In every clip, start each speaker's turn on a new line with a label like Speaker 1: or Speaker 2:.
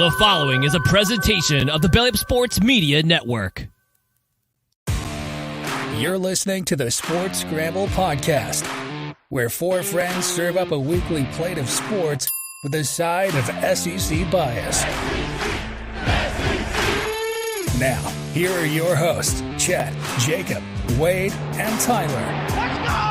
Speaker 1: The following is a presentation of the Belly Up Sports Media Network.
Speaker 2: You're listening to the Sports Scramble podcast, where four friends serve up a weekly plate of sports with a side of SEC bias. Now, here are your hosts, Chet, Jacob, Wade, and Tyler.
Speaker 3: Let's go!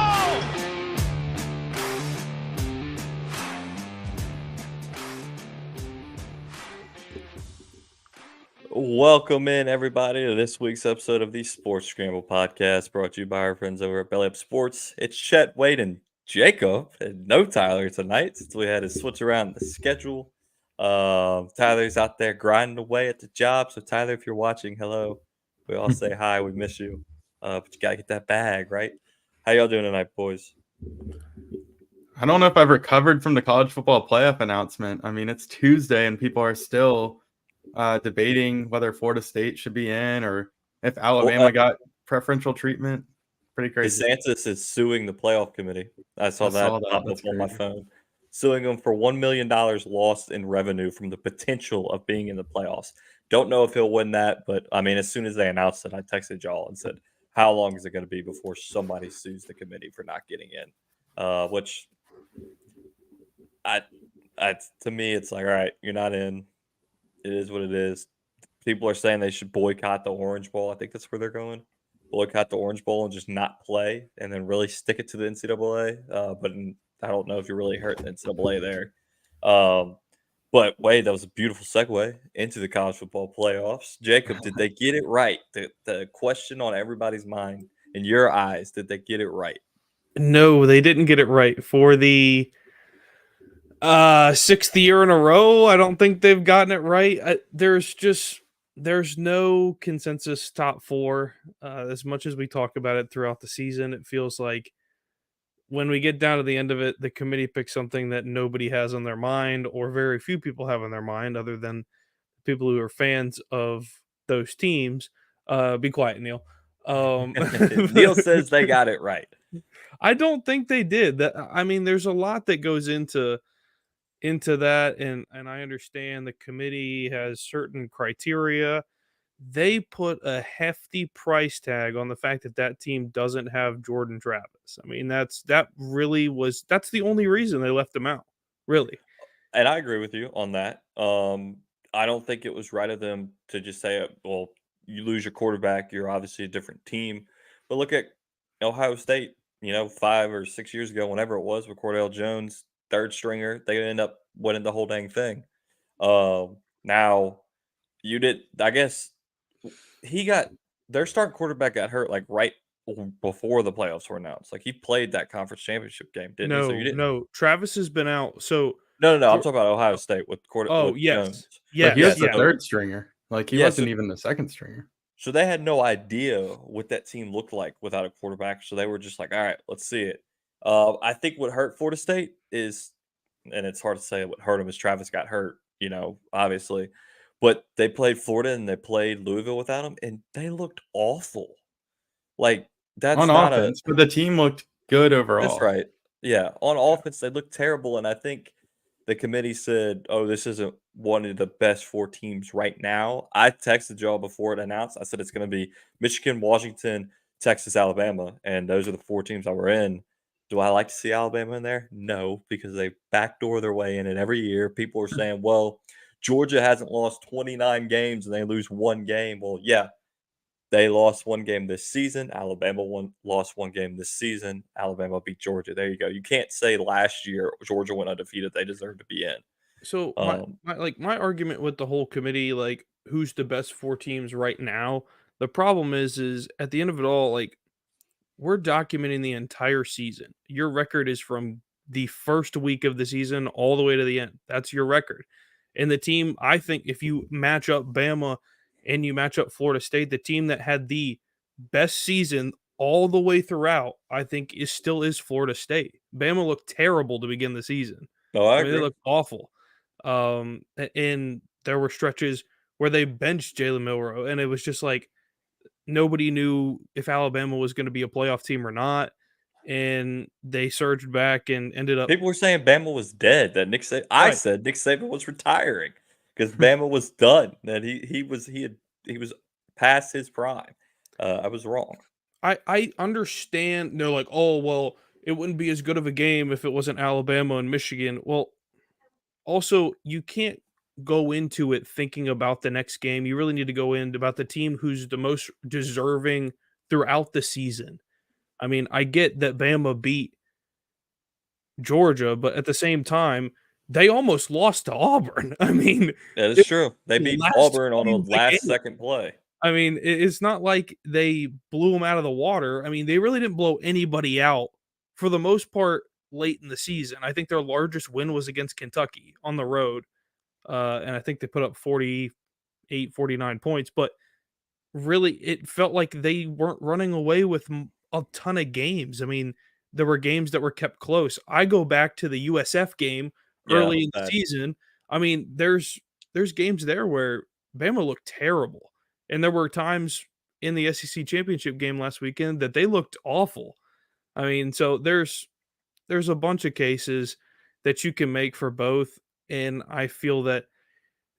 Speaker 4: Welcome in, everybody, to this week's episode of the Sports Scramble podcast, brought to you by our friends over at Belly Up Sports. It's Chet, Wade, and Jacob, and no Tyler tonight, since we had to switch around the schedule. Tyler's out there grinding away at the job, so Tyler, if you're watching, hello. We all say hi, we miss you, but you got to get that bag, right? How y'all doing tonight, boys?
Speaker 5: I don't know if I've recovered from the college football playoff announcement. I mean, it's Tuesday, and people are still debating whether Florida State should be in or if Alabama got preferential treatment. Pretty crazy.
Speaker 4: DeSantis is suing the playoff committee. I saw that pop up on my phone. Suing them for $1 million lost in revenue from the potential of being in the playoffs. Don't know if he'll win that, but I mean, as soon as they announced it, I texted y'all and said, how long is it going to be before somebody sues the committee for not getting in? Which to me, it's like, all right, you're not in. It is what it is. People are saying they should boycott the Orange Bowl. I think that's where they're going. Boycott the Orange Bowl and just not play and then really stick it to the NCAA. But I don't know if you're really hurting the NCAA there. But Wade, that was a beautiful segue into the college football playoffs. Jacob, did they get it right? The question on everybody's mind, in your eyes, did they get it right?
Speaker 6: No, they didn't get it right for the sixth year in a row. I don't think they've gotten it right. There's no consensus top four. As much as we talk about it throughout the season, it feels like when we get down to the end of it, the committee picks something that nobody has on their mind, or very few people have on their mind, other than people who are fans of those teams. Be quiet, Neil.
Speaker 4: Neil says they got it right.
Speaker 6: I don't think they did. There's a lot that goes into that, and I understand the committee has certain criteria. They put a hefty price tag on the fact that team doesn't have Jordan Travis. I mean, that's the only reason they left him out, really.
Speaker 4: And I agree with you on that. I don't think it was right of them to just say, well, you lose your quarterback, you're obviously a different team. But look at Ohio State, 5 or 6 years ago, whenever it was, with Cordell Jones, third stringer, they end up winning the whole dang thing. Now, I guess their starting quarterback got hurt like right before the playoffs were announced. Like, he played that conference championship game, didn't he? So
Speaker 6: no, Travis has been out. So
Speaker 4: no. I'm talking about Ohio State with Jones.
Speaker 5: Yes, he was the third stringer. Like, he wasn't even the second stringer.
Speaker 4: So they had no idea what that team looked like without a quarterback. So they were just like, all right, let's see it. I think what hurt Florida State is, and it's hard to say what hurt them, is Travis got hurt, obviously. But they played Florida and they played Louisville without him, and they looked awful. Like, that's
Speaker 5: on
Speaker 4: not
Speaker 5: offense, but the team looked good overall.
Speaker 4: That's right. Yeah, on offense, they looked terrible, and I think the committee said, oh, this isn't one of the best four teams right now. I texted y'all before it announced. I said it's going to be Michigan, Washington, Texas, Alabama, and those are the four teams that were in. Do I like to see Alabama in there? No, because they backdoor their way in it every year. People are saying, well, Georgia hasn't lost 29 games and they lose one game. Well, yeah, they lost one game this season. Alabama lost one game this season. Alabama beat Georgia. There you go. You can't say last year Georgia went undefeated. They deserve to be in.
Speaker 6: So my argument with the whole committee, like, who's the best four teams right now? The problem is at the end of it all, like, we're documenting the entire season. Your record is from the first week of the season all the way to the end. That's your record. And the team, I think, if you match up Bama and you match up Florida State, the team that had the best season all the way throughout, I think, still is Florida State. Bama looked terrible to begin the season.
Speaker 4: Oh, I agree.
Speaker 6: They looked awful. And there were stretches where they benched Jalen Milroe, and it was just like, nobody knew if Alabama was going to be a playoff team or not, and they surged back and ended up.
Speaker 4: People were saying Bama was dead. That I said Nick Saban was retiring because Bama was done. That he was past his prime. I was wrong.
Speaker 6: I understand they're like, oh well, it wouldn't be as good of a game if it wasn't Alabama and Michigan. Well, also you can't go into it thinking about the next game. You really need to go in about the team who's the most deserving throughout the season. I mean, I get that Bama beat Georgia, but at the same time, they almost lost to Auburn. I mean,
Speaker 4: That
Speaker 6: it
Speaker 4: is true. They
Speaker 6: was the
Speaker 4: beat
Speaker 6: last
Speaker 4: Auburn on a
Speaker 6: play of the
Speaker 4: last
Speaker 6: game.
Speaker 4: second play.
Speaker 6: I mean, it's not like they blew them out of the water. I mean, they really didn't blow anybody out for the most part late in the season. I think their largest win was against Kentucky on the road. And I think they put up 48, 49 points. But really, it felt like they weren't running away with a ton of games. I mean, there were games that were kept close. I go back to the USF game
Speaker 4: Yeah,
Speaker 6: early in the season. I mean, there's games there where Bama looked terrible. And there were times in the SEC championship game last weekend that they looked awful. I mean, so there's a bunch of cases that you can make for both. And I feel that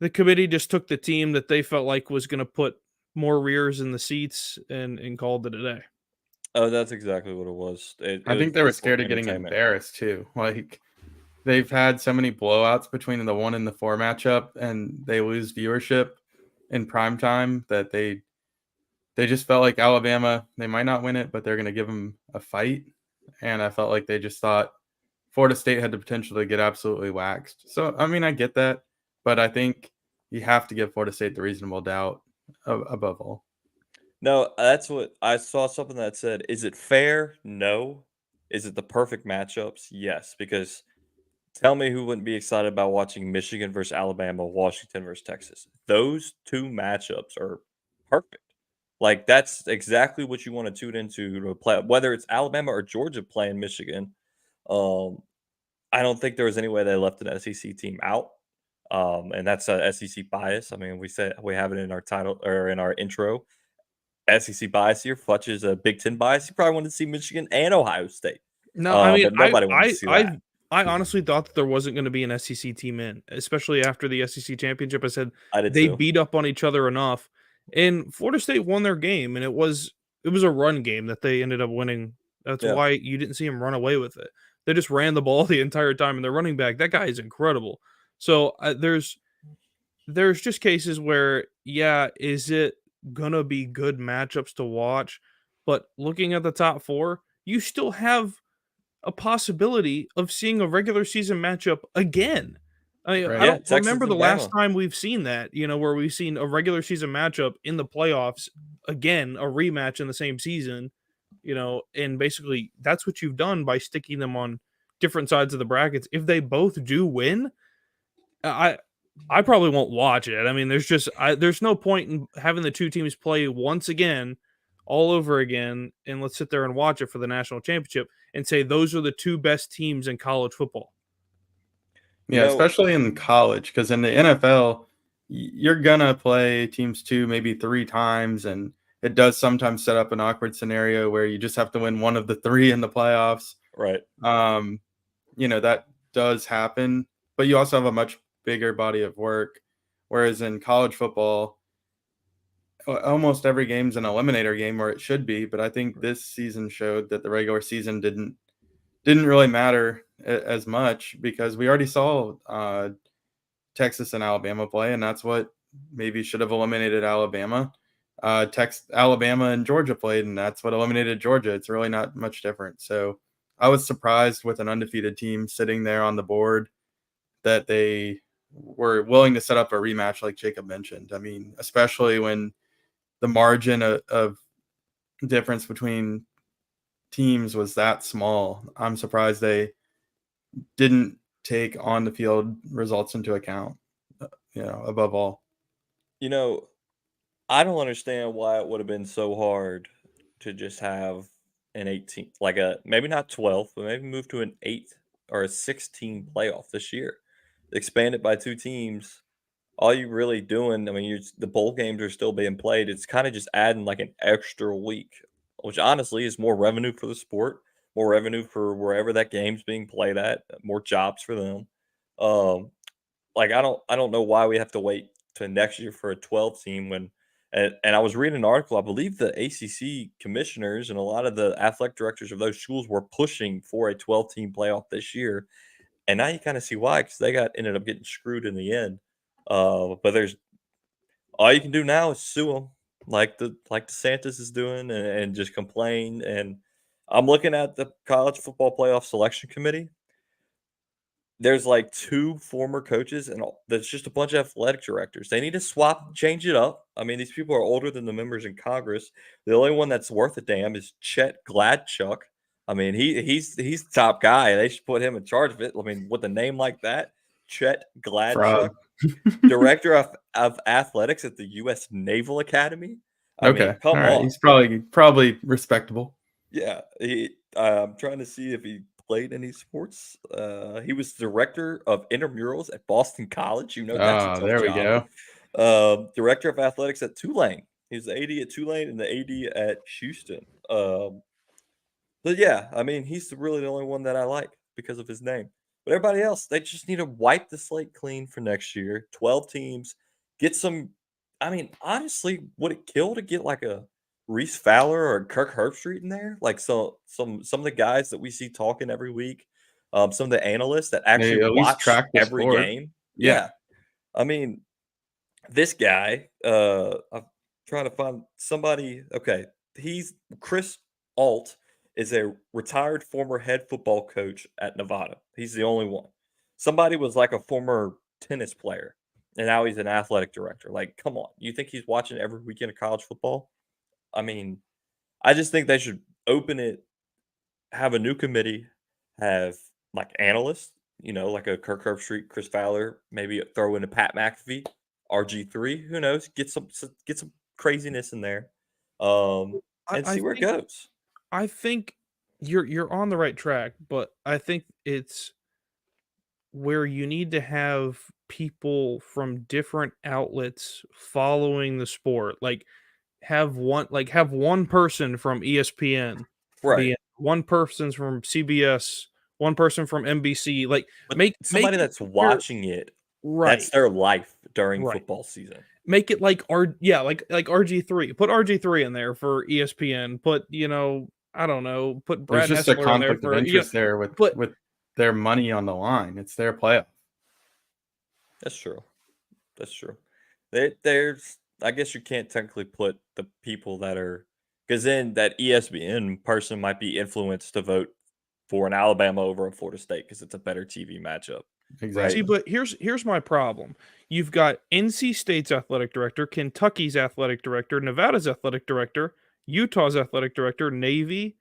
Speaker 6: the committee just took the team that they felt like was going to put more rears in the seats and called it a day.
Speaker 4: Oh, that's exactly what it was.
Speaker 5: I think they were scared of getting embarrassed too. Like they've had so many blowouts between the 1 and the 4 matchup, and they lose viewership in prime time that they just felt like Alabama, they might not win it, but they're going to give them a fight. And I felt like they just thought Florida State had the potential to get absolutely waxed. So, I mean, I get that, but I think you have to give Florida State the reasonable doubt above all.
Speaker 4: No, that's what I saw something that said, is it fair? No. Is it the perfect matchups? Yes, because tell me who wouldn't be excited about watching Michigan versus Alabama, Washington versus Texas. Those two matchups are perfect. Like that's exactly what you want to tune into to play, whether it's Alabama or Georgia playing Michigan. I don't think there was any way they left an SEC team out. And that's a SEC bias. I mean, we said we have it in our title or in our intro. SEC bias here. Futch is a Big Ten bias. He probably wanted to see Michigan and Ohio State.
Speaker 6: No, I mean,
Speaker 4: but nobody wanted to see that.
Speaker 6: I honestly thought that there wasn't going to be an SEC team in, especially after the SEC championship. I said
Speaker 4: I did
Speaker 6: they
Speaker 4: too.
Speaker 6: beat up on each other enough, and Florida State won their game, and it was a run game that they ended up winning. That's why you didn't see them run away with it. They just ran the ball the entire time, and their running back, that guy is incredible. So there's just cases where, yeah, is it gonna be good matchups to watch? But looking at the top 4, you still have a possibility of seeing a regular season matchup again. I don't remember the last time we've seen that, where we've seen a regular season matchup in the playoffs again, a rematch in the same season, and basically that's what you've done by sticking them on different sides of the brackets. If they both do win, I probably won't watch it. I mean, there's no point in having the two teams play once again, all over again, and let's sit there and watch it for the national championship and say those are the two best teams in college football.
Speaker 5: Yeah, especially in college, because in the NFL, you're gonna play teams 2, maybe 3 times, and it does sometimes set up an awkward scenario where you just have to win one of the 3 in the playoffs.
Speaker 4: Right.
Speaker 5: That does happen, but you also have a much bigger body of work. Whereas in college football, almost every game's an eliminator game, or it should be. But I think this season showed that the regular season didn't really matter as much, because we already saw Texas and Alabama play, and that's what maybe should have eliminated Alabama. Alabama and Georgia played, and that's what eliminated Georgia. It's really not much different. So I was surprised with an undefeated team sitting there on the board that they were willing to set up a rematch like Jacob mentioned. I mean, especially when the margin of difference between teams was that small. I'm surprised they didn't take on the field results into account, above all.
Speaker 4: I don't understand why it would have been so hard to just have an 18, like maybe not 12, but maybe move to an 8 or a 16 playoff this year. Expand it by 2 teams. All you really doing, I mean, the bowl games are still being played. It's kind of just adding like an extra week, which honestly is more revenue for the sport, more revenue for wherever that game's being played at, more jobs for them. like I don't know why we have to wait to next year for a 12 team when. And I was reading an article. I believe the ACC commissioners and a lot of the athletic directors of those schools were pushing for a 12-team playoff this year. And now you kind of see why, because they ended up getting screwed in the end. But there's all you can do now is sue them, like DeSantis is doing, and just complain. And I'm looking at the college football playoff selection committee. There's like 2 former coaches, and there's just a bunch of athletic directors. They need to change it up. I mean, these people are older than the members in Congress. The only one that's worth a damn is Chet Gladchuk. I mean, he's the top guy. They should put him in charge of it. I mean, with a name like that, Chet Gladchuk, director of athletics at the U.S. Naval Academy. I mean, come on.
Speaker 5: He's probably respectable.
Speaker 4: Yeah, I'm trying to see if he played any sports. He was director of intramurals at Boston College. That's a tough
Speaker 5: there we
Speaker 4: job. Go. Director of athletics at Tulane. He was the AD at Tulane and the AD at Houston. But yeah, I mean, he's really the only one that I like because of his name. But everybody else, they just need to wipe the slate clean for next year. 12 teams, get some. I mean, honestly, would it kill to get like a Reese Fowler or Kirk Herbstreit in there? Like some of the guys that we see talking every week, some of the analysts that actually watch every game. Yeah. I mean, this guy, I'm trying to find somebody. Okay. Chris Alt is a retired former head football coach at Nevada. He's the only one. Somebody was like a former tennis player, and now he's an athletic director. Like, come on. You think he's watching every weekend of college football? I mean, I just think they should open it, have a new committee, have like analysts, like a Kirk Herbstreit, Chris Fowler, maybe throw in a Pat McAfee, RG3, who knows? Get some craziness in there, and see where it goes.
Speaker 6: I think you're on the right track, but I think it's where you need to have people from different outlets following the sport. Like have one person from ESPN,
Speaker 4: right?
Speaker 6: One person from CBS, one person from NBC. Like
Speaker 4: but make somebody that's watching it. Right, that's their life during football season.
Speaker 6: Make it like RG3. Put RG3 in there for ESPN. Put I don't know. Put Brad.
Speaker 5: There's just a conflict of interest there with their money on the line. It's their playoff.
Speaker 4: That's true. There's. I guess you can't technically put the people that are, because then that ESPN person might be influenced to vote for an Alabama over a Florida State because it's a better TV matchup.
Speaker 5: Exactly.
Speaker 6: Right? See, but here's my problem. You've got NC State's athletic director, Kentucky's athletic director, Nevada's athletic director, Utah's athletic director, Navy,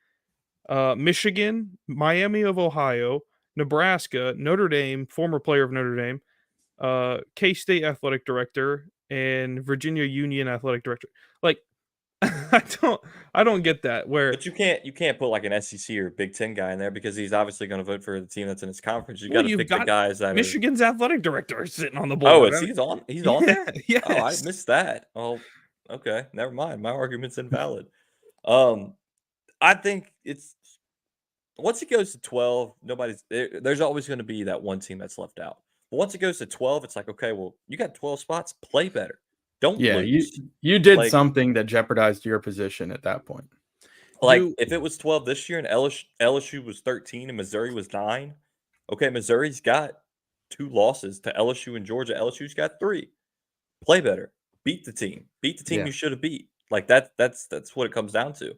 Speaker 6: Michigan, Miami of Ohio, Nebraska, Notre Dame, former player of Notre Dame, K-State athletic director, and Virginia Union athletic director. Like, I don't get that.
Speaker 4: But you can't put like an SEC or Big Ten guy in there because he's obviously going to vote for the team that's in his conference. You got to pick the guys that
Speaker 6: Michigan's athletic director is sitting on the board.
Speaker 4: Oh, he's on there?
Speaker 6: Yes.
Speaker 4: Oh, I missed that. Oh, okay, never mind. My argument's invalid. I think it's once it goes to 12, there's always going to be that one team that's left out. But once it goes to 12, it's like, okay, well, you got 12 spots, play better. Don't lose.
Speaker 5: You did something that jeopardized your position at that point.
Speaker 4: Like if it was 12 this year and LSU was 13 and Missouri was 9, okay, Missouri's got 2 losses to LSU and Georgia. LSU's got 3. Play better. Beat the team. Beat the team you should have beat. Like that's what it comes down to.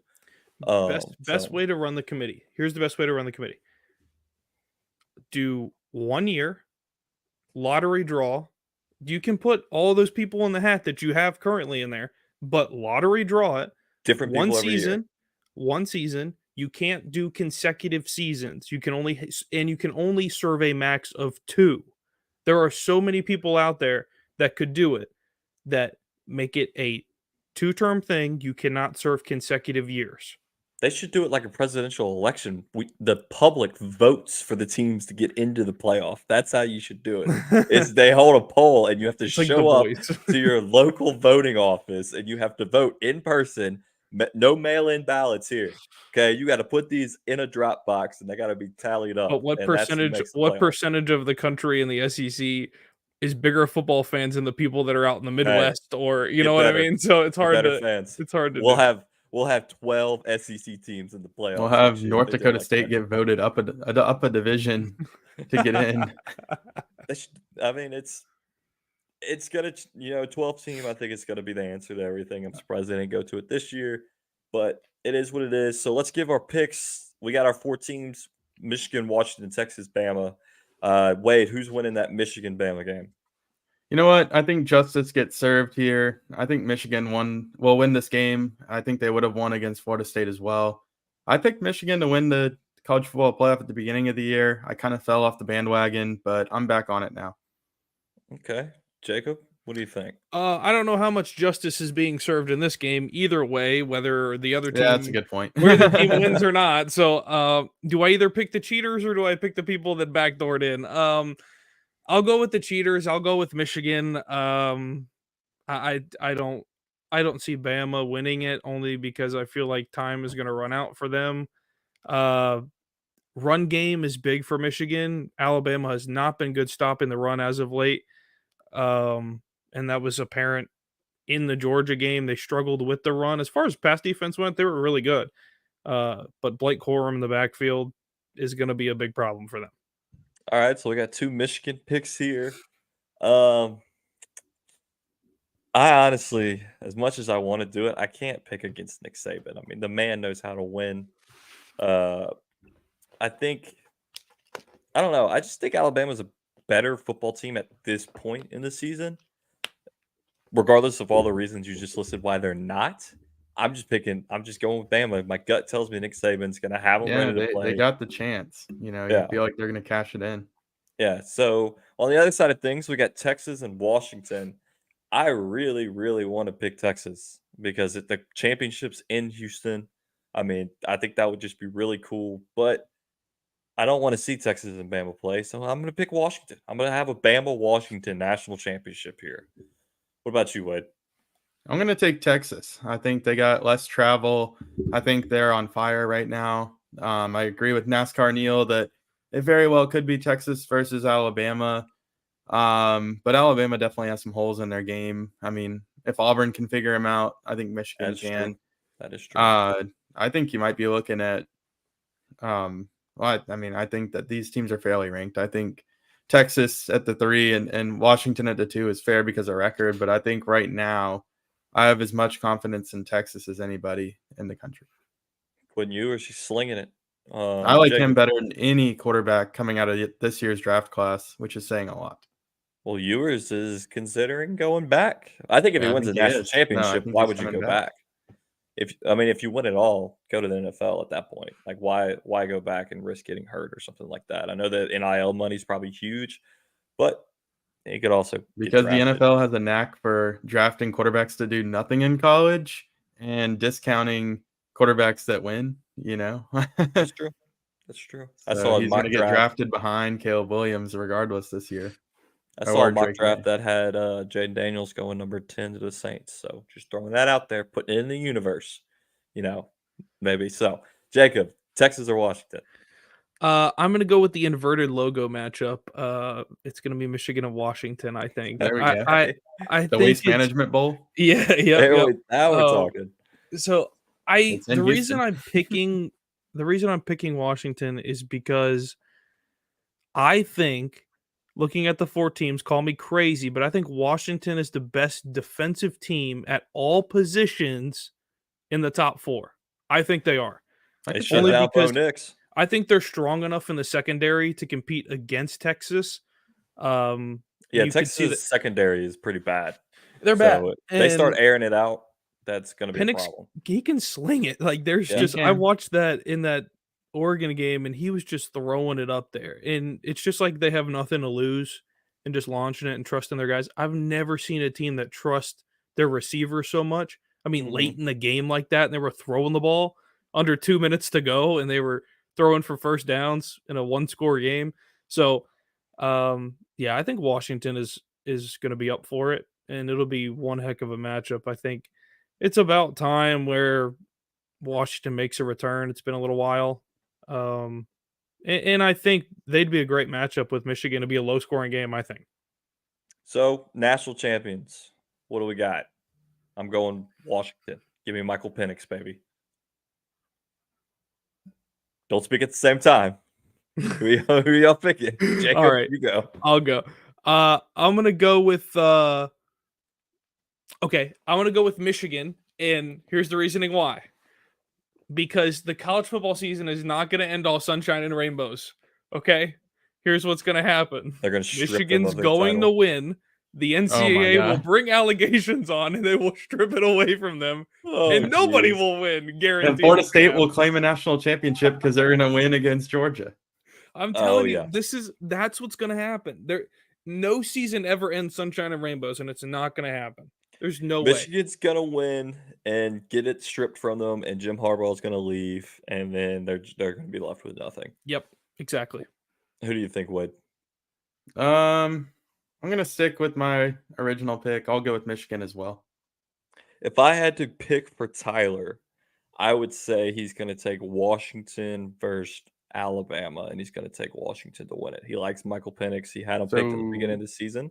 Speaker 6: Best way to run the committee. Here's the best way to run the committee. Do 1 year lottery draw. You can put all those people in the hat that you have currently in there, but lottery draw it.
Speaker 4: Different people every year.
Speaker 6: One season. You can't do consecutive seasons. You can only serve a max of 2. There are so many people out there that could do it that make it a 2-term thing. You cannot serve consecutive years.
Speaker 4: They should do it like a presidential election. The public votes for the teams to get into the playoff. That's how you should do it. Is they hold a poll and you have to show up to your local voting office and you have to vote in person. No mail-in ballots here. Okay, you got to put these in a drop box and they got to be tallied up.
Speaker 6: But what percentage of the country in the SEC is bigger football fans than the people that are out in the
Speaker 4: Hey,
Speaker 6: Midwest, or you
Speaker 4: get
Speaker 6: know what I
Speaker 4: better.
Speaker 6: mean. So it's
Speaker 4: Get
Speaker 6: hard
Speaker 4: better
Speaker 6: to
Speaker 4: fans.
Speaker 6: it's hard to
Speaker 4: We'll
Speaker 6: do.
Speaker 4: have 12 SEC teams in the playoffs.
Speaker 5: We'll have
Speaker 4: next year if
Speaker 5: North
Speaker 4: they do it
Speaker 5: Dakota
Speaker 4: like
Speaker 5: State
Speaker 4: that.
Speaker 5: get voted up a division to get in.
Speaker 4: I mean, it's gonna 12 team. I think it's gonna be the answer to everything. I'm surprised they didn't go to it this year, but it is what it is. So let's give our picks. We got our 4 teams: Michigan, Washington, Texas, Bama. Wade, who's winning that Michigan Bama game?
Speaker 5: You know what? I think justice gets served here. I think Michigan will win this game. I think they would have won against Florida State as well. I picked Michigan to win the college football playoff at the beginning of the year. I kind of fell off the bandwagon, but I'm back on it now.
Speaker 4: Okay, Jacob, what do you think?
Speaker 6: I don't know how much justice is being served in this game either way, whether the other team,
Speaker 5: Yeah, that's a good point.
Speaker 6: where the team wins or not. So, do I either pick the cheaters or do I pick the people that backdoored in? I'll go with the cheaters. I'll go with Michigan. I don't see Bama winning it, only because I feel like time is going to run out for them. Run game is big for Michigan. Alabama has not been good stopping the run as of late. And that was apparent in the Georgia game. They struggled with the run. As far as pass defense went, they were really good. But Blake Corum in the backfield is going to be a big problem for them.
Speaker 4: All right, so we got 2 Michigan picks here. I honestly, as much as I want to do it, I can't pick against Nick Saban. I mean, the man knows how to win. I don't know. I just think Alabama's a better football team at this point in the season, regardless of all the reasons you just listed why they're not. I'm just going with Bama. My gut tells me Nick Saban's going to have them ready to play.
Speaker 5: They got the chance. You feel like they're going to cash it in.
Speaker 4: Yeah. So on the other side of things, we got Texas and Washington. I really, really want to pick Texas because the championship's in Houston. I mean, I think that would just be really cool, but I don't want to see Texas and Bama play, so I'm going to pick Washington. I'm going to have a Bama-Washington national championship here. What about you, Wade?
Speaker 5: I'm going to take Texas. I think they got less travel. I think they're on fire right now. I agree with NASCAR Neil that it very well could be Texas versus Alabama. But Alabama definitely has some holes in their game. I mean, if Auburn can figure them out, I think Michigan can.
Speaker 4: True. That is true.
Speaker 5: I think you might be looking at I think that these teams are fairly ranked. I think Texas at the 3 and Washington at the 2 is fair because of record, but I think right now I have as much confidence in Texas as anybody in the country.
Speaker 4: Wouldn't you? Or she's slinging it.
Speaker 5: I like him better than any quarterback coming out of this year's draft class, which is saying a lot.
Speaker 4: Well, Ewers is considering going back. I think if he wins a national championship, why would you go back? If you win it all, go to the NFL at that point. Like, why go back and risk getting hurt or something like that? I know that NIL money is probably huge, but you could also
Speaker 5: because the NFL has a knack for drafting quarterbacks to do nothing in college and discounting quarterbacks that win.
Speaker 4: That's true. That's true.
Speaker 5: I saw he's going to get drafted behind Caleb Williams regardless this year.
Speaker 4: I saw a mock draft that had Jaden Daniels going number 10 to the Saints. So just throwing that out there, putting it in the universe, maybe. So, Jacob, Texas or Washington?
Speaker 6: I'm going to go with the inverted logo matchup. It's going to be Michigan and Washington, I think.
Speaker 5: There we
Speaker 6: go. I
Speaker 5: the
Speaker 6: think
Speaker 5: Waste Management Bowl?
Speaker 6: Yeah.
Speaker 4: Now we're talking.
Speaker 6: So, the reason I'm picking Washington is because I think, looking at the 4 teams, call me crazy, but I think Washington is the best defensive team at all positions in the top 4. I think they are.
Speaker 4: They shut down Bo Nix.
Speaker 6: I think they're strong enough in the secondary to compete against Texas.
Speaker 4: Texas' secondary is pretty bad.
Speaker 6: They're bad.
Speaker 4: If they start airing it out, that's going to be
Speaker 6: Penix,
Speaker 4: a problem.
Speaker 6: He can sling it. Like, I watched that in that Oregon game, and he was just throwing it up there. And it's just like they have nothing to lose and just launching it and trusting their guys. I've never seen a team that trusts their receivers so much. I mean, late in the game like that, and they were throwing the ball under 2 minutes to go, and they were throwing for first downs in a 1-score game. So, I think Washington is going to be up for it, and it'll be one heck of a matchup. I think it's about time where Washington makes a return. It's been a little while. And I think they'd be a great matchup with Michigan. It'd be a low-scoring game, I think.
Speaker 4: So, national champions. What do we got? I'm going Washington. Give me Michael Penix, baby. Don't speak at the same time. Who y'all picking? Jacob,
Speaker 6: All right,
Speaker 4: you go.
Speaker 6: I'll go. I'm gonna go with. Okay, I'm gonna go with Michigan, and here's the reasoning why. Because the college football season is not gonna end all sunshine and rainbows. Okay, here's what's gonna happen.
Speaker 4: They're going to strip them
Speaker 6: Michigan's
Speaker 4: of their
Speaker 6: going to
Speaker 4: title.
Speaker 6: win. The
Speaker 5: Oh my
Speaker 6: NCAA will
Speaker 5: God.
Speaker 6: bring allegations on, and they will strip it away from them,
Speaker 4: Oh,
Speaker 6: and nobody
Speaker 4: geez.
Speaker 6: will win. Guaranteed.
Speaker 5: And Florida State will claim a national championship because they're going to win against Georgia.
Speaker 6: I'm telling you,
Speaker 4: yeah.
Speaker 6: that's what's gonna happen. No season ever ends sunshine and rainbows, and it's not gonna happen. There's no way.
Speaker 4: Michigan's going to win and get it stripped from them, and Jim Harbaugh's going to leave, and then they're going to be left with nothing.
Speaker 6: Yep, exactly.
Speaker 4: Who do you think, Wade?
Speaker 5: I'm going to stick with my original pick. I'll go with Michigan as well.
Speaker 4: If I had to pick for Tyler, I would say he's going to take Washington versus Alabama, and he's going to take Washington to win it. He likes Michael Penix. He had him picked at the beginning of the season.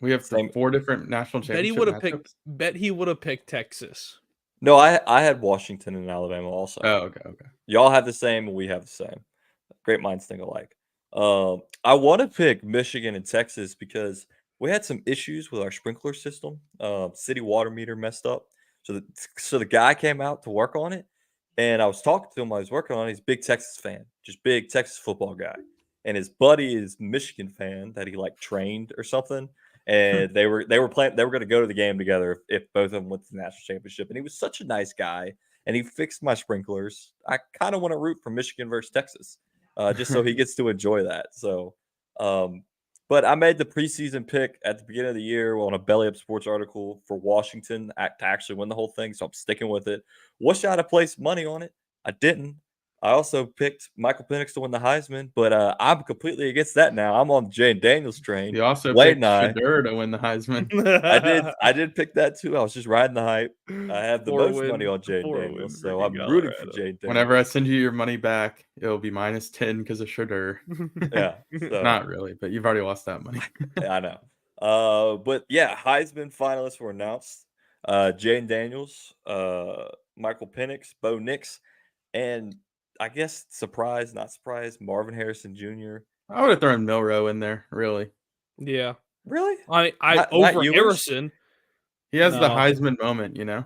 Speaker 5: We have
Speaker 4: Same.
Speaker 5: 4 different national
Speaker 6: Bet he
Speaker 5: championship
Speaker 6: would have
Speaker 5: matchups.
Speaker 6: picked. Bet he would have picked Texas.
Speaker 4: No, I had Washington and Alabama also.
Speaker 5: Oh, okay.
Speaker 4: Y'all have the same, and we have the same. Great minds think alike. I want to pick Michigan and Texas because we had some issues with our sprinkler system. City water meter messed up. So the guy came out to work on it, and I was talking to him while I was working on it. He's a big Texas fan, just big Texas football guy. And his buddy is Michigan fan that he like trained or something. And they were going to go to the game together if both of them went to the national championship. And he was such a nice guy, and he fixed my sprinklers. I kind of want to root for Michigan versus Texas, just so he gets to enjoy that. So, but I made the preseason pick at the beginning of the year on a Belly Up Sports article for Washington to actually win the whole thing. So I'm sticking with it. Wish I'd have placed money on it. I didn't. I also picked Michael Penix to win the Heisman, but I'm completely against that now. I'm on Jane Daniels train.
Speaker 5: You also
Speaker 4: Wade
Speaker 5: picked Shadur to win the Heisman.
Speaker 4: I did pick that too. I was just riding the hype. I have the most money on Jane Daniels, so I'm rooting for Jane Daniels.
Speaker 5: Whenever I send you your money back, it'll be -10 because of Shadur.
Speaker 4: Yeah, so.
Speaker 5: Not really, but you've already lost that money.
Speaker 4: I know. But yeah, Heisman finalists were announced. Jane Daniels, Michael Penix, Bo Nix, and I guess surprise, not surprise, Marvin Harrison Jr.
Speaker 5: I would have thrown Milroe in there, really.
Speaker 6: Yeah.
Speaker 4: Really?
Speaker 6: I
Speaker 4: Not
Speaker 6: over
Speaker 4: Ewers?
Speaker 6: Harrison.
Speaker 5: He has the
Speaker 6: No.
Speaker 5: Heisman moment, you know?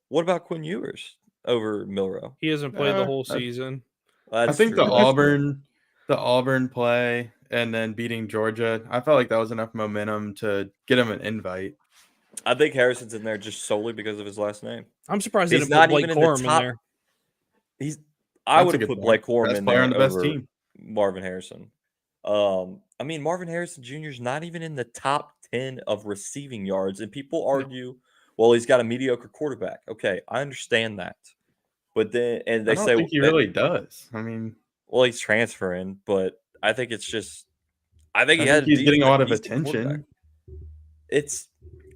Speaker 4: What about Quinn Ewers over Milroe?
Speaker 6: He hasn't played the whole season.
Speaker 5: I think the Auburn play and then beating Georgia, I felt like that was enough momentum to get him an invite.
Speaker 4: I think Harrison's in there just solely because of his last name.
Speaker 6: I'm surprised he
Speaker 4: He's
Speaker 6: didn't
Speaker 4: not
Speaker 6: put Blake
Speaker 4: even in the
Speaker 6: Corum in
Speaker 4: top.
Speaker 6: there.
Speaker 4: I would have put Blake Corum
Speaker 5: Best
Speaker 4: in
Speaker 5: player
Speaker 4: there
Speaker 5: on the best
Speaker 4: over
Speaker 5: team.
Speaker 4: Marvin Harrison. I mean, Marvin Harrison Jr. is not even in the top 10 of receiving yards, and people argue, well, he's got a mediocre quarterback. Okay, I understand that, but then
Speaker 5: I don't think he really does. I mean,
Speaker 4: well, he's transferring, but I think it's just, I think
Speaker 5: he's getting a lot of
Speaker 4: decent
Speaker 5: attention.
Speaker 4: quarterback. It's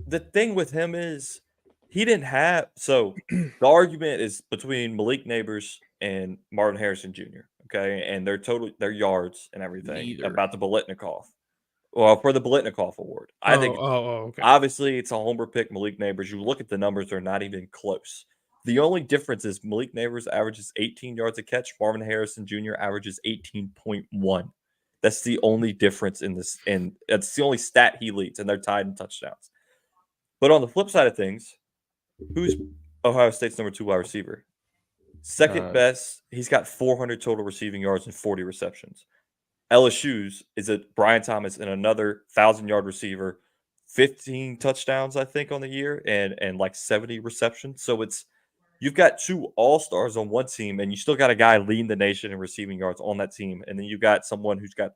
Speaker 4: the thing with him is he didn't have. So the argument is between Malik Neighbors and Marvin Harrison Jr. Okay, and their yards and everything about the Biletnikoff. Well, for the Biletnikoff Award, I think
Speaker 6: okay.
Speaker 4: obviously it's a homer pick. Malik Neighbors. You look at the numbers; they're not even close. The only difference is Malik Neighbors averages 18 yards a catch. Marvin Harrison Jr. averages 18.1. That's the only difference in this, and that's the only stat he leads, and they're tied in touchdowns. But on the flip side of things, who's Ohio State's number 2 wide receiver? Second best, he's got 400 total receiving yards and 40 receptions. LSU's is Brian Thomas and another 1,000-yard receiver, 15 touchdowns, I think, on the year, and like 70 receptions. So you've got 2 all-stars on one team, and you still got a guy leading the nation in receiving yards on that team. And then you got someone who's got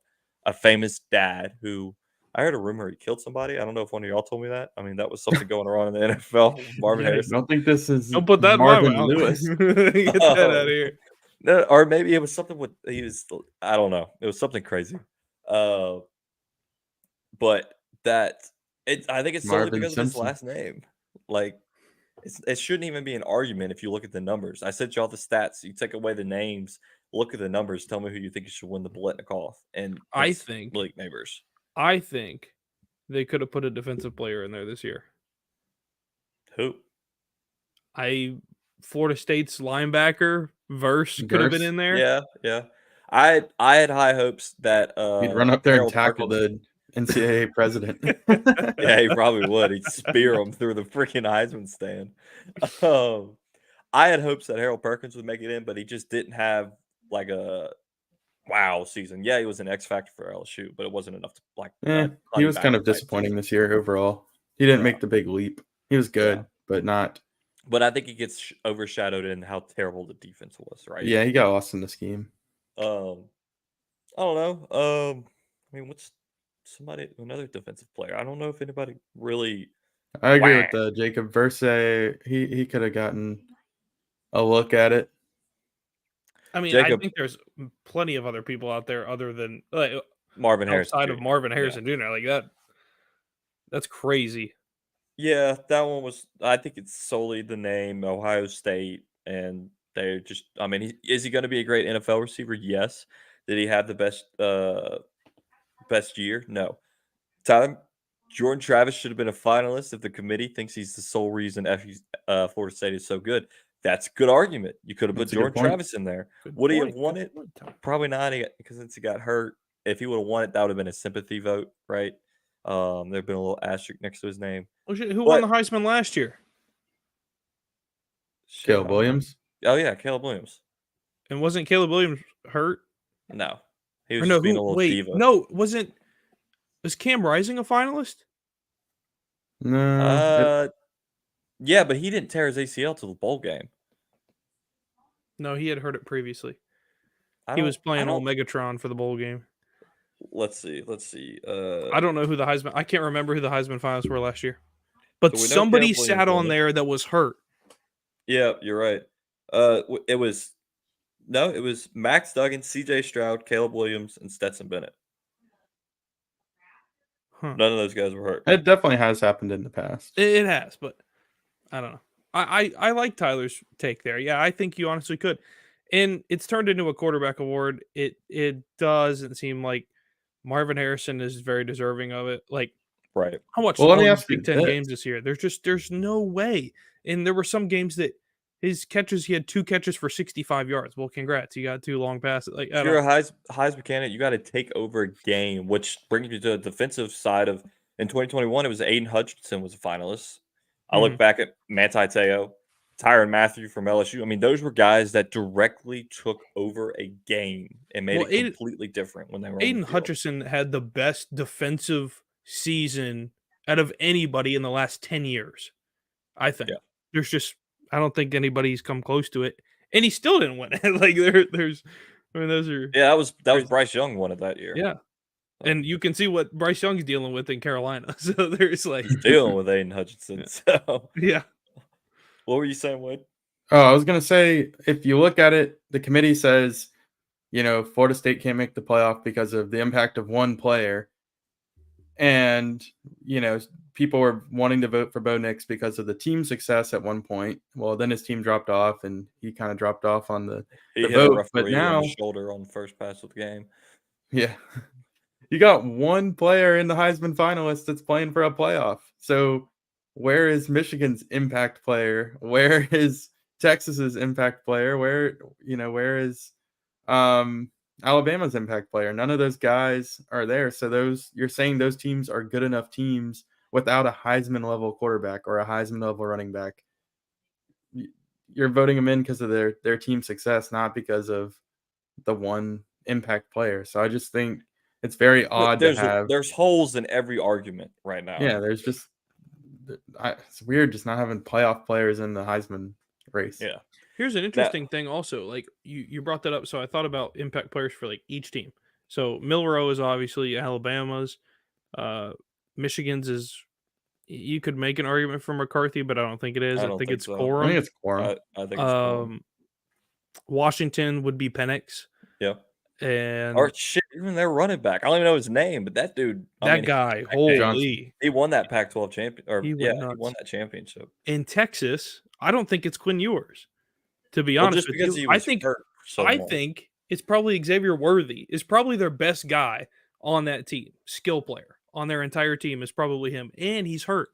Speaker 4: a famous dad who I heard a rumor he killed somebody. I don't know if one of y'all told me that. I mean, that was something going on in the NFL. Marvin Harrison.
Speaker 5: I don't think this is
Speaker 6: Don't put that
Speaker 5: Marvin
Speaker 6: in my mouth.
Speaker 5: Lewis.
Speaker 6: Get that out of here.
Speaker 4: No, or maybe it was something with I don't know. It was something crazy. But I think it's solely
Speaker 5: Marvin
Speaker 4: because of his
Speaker 5: Simpson.
Speaker 4: last name. Like it shouldn't even be an argument if you look at the numbers. I sent y'all the stats. You take away the names, look at the numbers, tell me who you think should win the Biletnikoff. And
Speaker 6: I think
Speaker 4: Malik Neighbors.
Speaker 6: I think they could have put a defensive player in there this year.
Speaker 4: Who?
Speaker 6: Florida State's linebacker Verse could have been in there.
Speaker 4: Yeah. I had high hopes that
Speaker 5: He'd run up there
Speaker 4: Harold
Speaker 5: and tackle
Speaker 4: Perkins-
Speaker 5: the NCAA president.
Speaker 4: Yeah, he probably would. He'd spear him through the freaking Heisman stand. I had hopes that Harold Perkins would make it in, but he just didn't have like a wow season. Yeah, he was an X factor for LSU, but it wasn't enough to like.
Speaker 5: He was kind of disappointing this year overall. He didn't make the big leap. He was good, but not.
Speaker 4: But I think he gets overshadowed in how terrible the defense was, right?
Speaker 5: Yeah, he got lost in the scheme.
Speaker 4: I don't know. I mean, what's another defensive player? I don't know if anybody really.
Speaker 5: I agree with Jacob Verse. He could have gotten a look at it.
Speaker 6: I mean, I think there's plenty of other people out there other than
Speaker 4: Marvin Harrison.
Speaker 6: Outside of Marvin Harrison Jr. Like that. That's crazy.
Speaker 4: Yeah, that one was. I think it's solely the name Ohio State, and they're just. I mean, is he going to be a great NFL receiver? Yes. Did he have the best year? No. Jordan Travis should have been a finalist if the committee thinks he's the sole reason Florida State is so good. That's a good argument. You could have put Jordan Travis in there. Would he have won it? Probably not, because since he got hurt. If he would have won it, that would have been a sympathy vote, right? There'd been a little asterisk next to his name.
Speaker 6: Who won the Heisman last year?
Speaker 5: Caleb Williams.
Speaker 4: Oh yeah, Caleb Williams.
Speaker 6: And wasn't Caleb Williams hurt?
Speaker 4: No, he was just being a little diva.
Speaker 6: No, was Cam Rising a finalist?
Speaker 5: No.
Speaker 4: Yeah, but he didn't tear his ACL till the bowl game.
Speaker 6: No, he had heard it previously. He was playing Old Megatron for the bowl game.
Speaker 4: Let's see.
Speaker 6: I don't know who the Heisman. I can't remember who the Heisman finalists were last year. But somebody sat on there that was hurt.
Speaker 4: Yeah, you're right. It was Max Duggan, C.J. Stroud, Caleb Williams, and Stetson Bennett.
Speaker 6: Huh.
Speaker 4: None of those guys were hurt.
Speaker 5: It definitely has happened in the past.
Speaker 6: It has, but I don't know. I like Tyler's take there. Yeah, I think you honestly could. And it's turned into a quarterback award. It doesn't seem like Marvin Harrison is very deserving of it. Like,
Speaker 4: right.
Speaker 6: How much Big Ten games this year? There's no way. And there were some games that his catches, he had 2 catches for 65 yards. Well, congrats. You got 2 long passes. Like,
Speaker 4: if you're a Heisman candidate, you got to take over a game, which brings me to the defensive side of in 2021, it was Aiden Hutchinson was a finalist. I look back at Manti Te'o, Tyrann Mathieu from LSU. I mean, those were guys that directly took over a game and made it completely different when they were
Speaker 6: Aiden Hutchinson had the best defensive season out of anybody in the last 10 years, I think. Yeah. I don't think anybody's come close to it. And he still didn't win it. Like, those are...
Speaker 4: Yeah, that was Bryce Young won it that year.
Speaker 6: Yeah. And you can see what Bryce Young's dealing with in Carolina. So there's like...
Speaker 4: He's dealing with Aiden Hutchinson. So.
Speaker 6: Yeah.
Speaker 4: What were you saying, Wade?
Speaker 5: Oh, I was going to say, if you look at it, the committee says, Florida State can't make the playoff because of the impact of one player. And, people were wanting to vote for Bo Nix because of the team success at one point. Well, then his team dropped off, and he kind of dropped off on the vote. But now,
Speaker 4: on the shoulder on the first pass of the game.
Speaker 5: Yeah. You got one player in the Heisman finalists that's playing for a playoff. So where is Michigan's impact player? Where is Texas's impact player? Where is Alabama's impact player? None of those guys are there. So you're saying those teams are good enough teams without a Heisman level quarterback or a Heisman level running back. You're voting them in because of their team success, not because of the one impact player. So I just think it's very odd to have.
Speaker 4: There's holes in every argument right now.
Speaker 5: Yeah, it's weird just not having playoff players in the Heisman race.
Speaker 4: Yeah.
Speaker 6: Here's an interesting thing also. Like, you brought that up, so I thought about impact players for, like, each team. So Milroe is obviously Alabama's. Michigan's is – you could make an argument for McCarthy, but I don't think it is. I think it's Corum.
Speaker 5: I think it's Corum.
Speaker 4: I think it's Corum.
Speaker 6: Washington would be Penix.
Speaker 4: Yeah.
Speaker 6: And
Speaker 4: even their running back. I don't even know his name, but that dude.
Speaker 6: Guy, holy.
Speaker 4: He won that Pac-12 champion. He won that championship.
Speaker 6: In Texas, I don't think it's Quinn Ewers, to be honest with you. I think it's probably Xavier Worthy is probably their best guy on that team, skill player on their entire team is probably him, and he's hurt.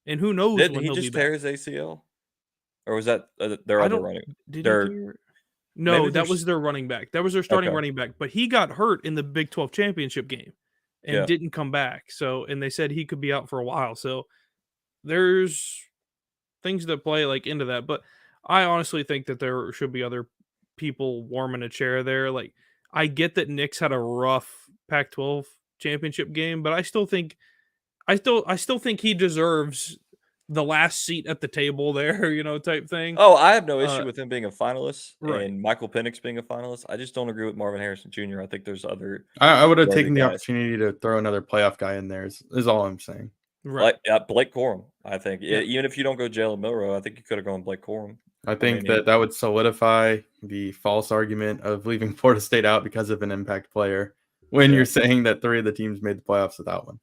Speaker 6: And who knows
Speaker 4: Didn't
Speaker 6: when
Speaker 4: he
Speaker 6: he'll be
Speaker 4: just
Speaker 6: back.
Speaker 4: tear his ACL? Or was that their
Speaker 6: I
Speaker 4: other
Speaker 6: don't.
Speaker 4: running?
Speaker 6: Did he
Speaker 4: Their
Speaker 6: tear? No,
Speaker 4: maybe
Speaker 6: that
Speaker 4: there's
Speaker 6: was their running back. That was their starting
Speaker 4: okay.
Speaker 6: running back. But he got hurt in the Big 12 championship game and
Speaker 4: Yeah.
Speaker 6: didn't come back. So, and they said he could be out for a while. So there's things that play like into that. But I honestly think that there should be other people warming a chair there. Like, I get that Nick's had a rough Pac-12 championship game, but I still think he deserves the last seat at the table there, type thing.
Speaker 4: Oh, I have no issue with him being a finalist
Speaker 6: Right.
Speaker 4: and Michael Penix being a finalist. I just don't agree with Marvin Harrison Jr. I think there's other
Speaker 5: I would have
Speaker 4: worthy
Speaker 5: taken the
Speaker 4: guys.
Speaker 5: opportunity to throw another playoff guy in there. Is all I'm saying.
Speaker 6: Right.
Speaker 4: Like Blake Corum, I think.
Speaker 6: Yeah.
Speaker 4: Even if you don't go Jalen Milroe, I think you could have gone Blake Corum.
Speaker 5: I think that would solidify the false argument of leaving Florida State out because of an impact player when you're saying that 3 of the teams made the playoffs without one.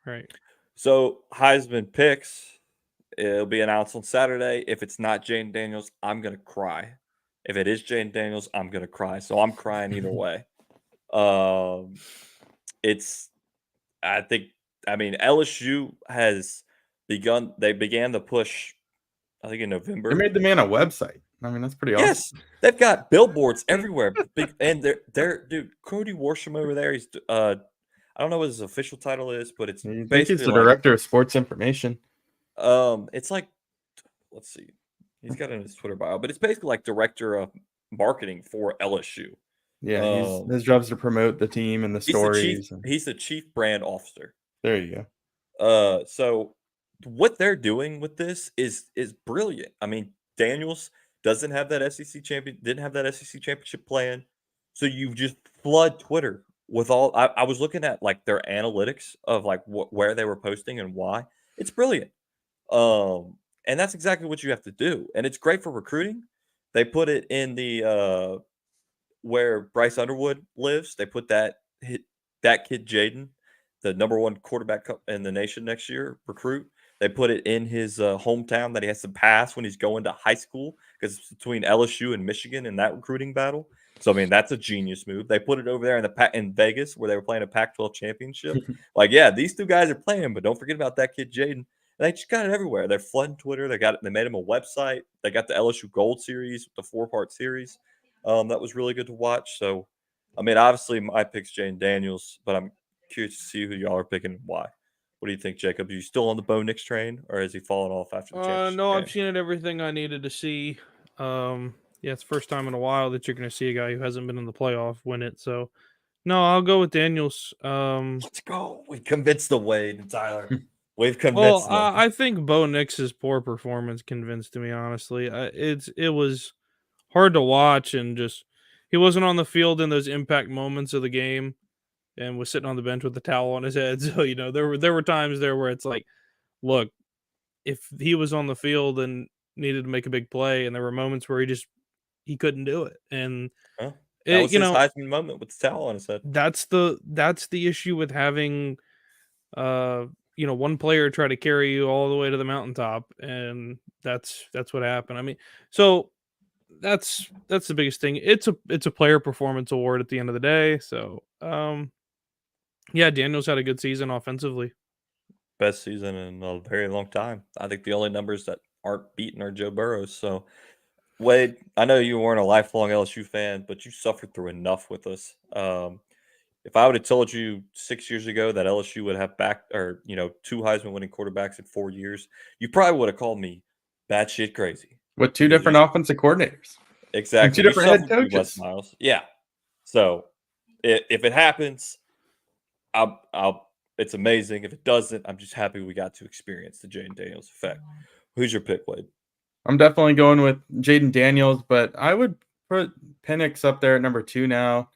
Speaker 6: Right.
Speaker 4: So Heisman picks, it'll be announced on Saturday. If it's not Jane Daniels, I'm going to cry. If it is Jane Daniels, I'm going to cry. So I'm crying either way. LSU has began the push, I think in November.
Speaker 5: They made the man a website. I mean, that's pretty awesome.
Speaker 4: Yes, they've got billboards everywhere. And they're dude, Cody Worsham over there. He's I don't know what his official title is, but it's
Speaker 5: I think
Speaker 4: basically
Speaker 5: he's the director of sports information.
Speaker 4: It's like, let's see, he's got it in his Twitter bio, but it's basically like director of marketing for LSU.
Speaker 5: Yeah, his job is to promote the team and the stories.
Speaker 4: He's the chief brand officer.
Speaker 5: There you go.
Speaker 4: So what they're doing with this is brilliant. I mean, Daniels didn't have that SEC championship plan, so you just flood Twitter with all. I was looking at like their analytics of like where they were posting and why. It's brilliant. And that's exactly what you have to do, and it's great for recruiting. They put it in the where Bryce Underwood lives. They put that kid Jaden, the #1 quarterback in the nation next year, recruit. They put it in his hometown that he has to pass when he's going to high school, because it's between LSU and Michigan in that recruiting battle. So, I mean, that's a genius move. They put it over there in Vegas where they were playing a Pac-12 championship. Like, yeah, these 2 guys are playing, but don't forget about that kid Jaden. And they just got it everywhere. They're flooding Twitter. They made him a website. They got the LSU Gold Series, the 4-part series. That was really good to watch. So, I mean, obviously my pick's Jane Daniels, but I'm curious to see who y'all are picking and why. What do you think, Jacob? Are you still on the Bo Nix train, or has he fallen off after the championship
Speaker 6: No,
Speaker 4: game?
Speaker 6: I've seen it everything I needed to see. Yeah, it's the first time in a while that you're going to see a guy who hasn't been in the playoff win it. So, no, I'll go with Daniels.
Speaker 4: Let's go. We convinced the Wade and Tyler. We've convinced them.
Speaker 6: I think Bo Nix's poor performance convinced me, honestly. It was hard to watch, and just he wasn't on the field in those impact moments of the game, and was sitting on the bench with the towel on his head. So, there were times there where it's like, look, if he was on the field and needed to make a big play, and there were moments where he couldn't do it. And
Speaker 4: that was his Heisman moment with the towel on his head.
Speaker 6: That's the issue with having one player try to carry you all the way to the mountaintop, and that's what happened. I mean, so that's the biggest thing. It's a player performance award at the end of the day. So yeah, Daniels had a good season offensively.
Speaker 4: Best season in a very long time. I think the only numbers that aren't beaten are Joe Burrow's. So, Wade, I know you weren't a lifelong LSU fan, but you suffered through enough with us. If I would have told you 6 years ago that LSU would have 2 Heisman winning quarterbacks in 4 years, you probably would have called me batshit crazy.
Speaker 5: With 2 different offensive coordinators.
Speaker 4: Exactly.
Speaker 5: And 2 different head coaches.
Speaker 4: Miles. Yeah. So, if it happens, it's amazing. If it doesn't, I'm just happy we got to experience the Jaden Daniels effect. Who's your pick, Wade?
Speaker 5: I'm definitely going with Jaden Daniels, but I would put Penix up there at number 2 now.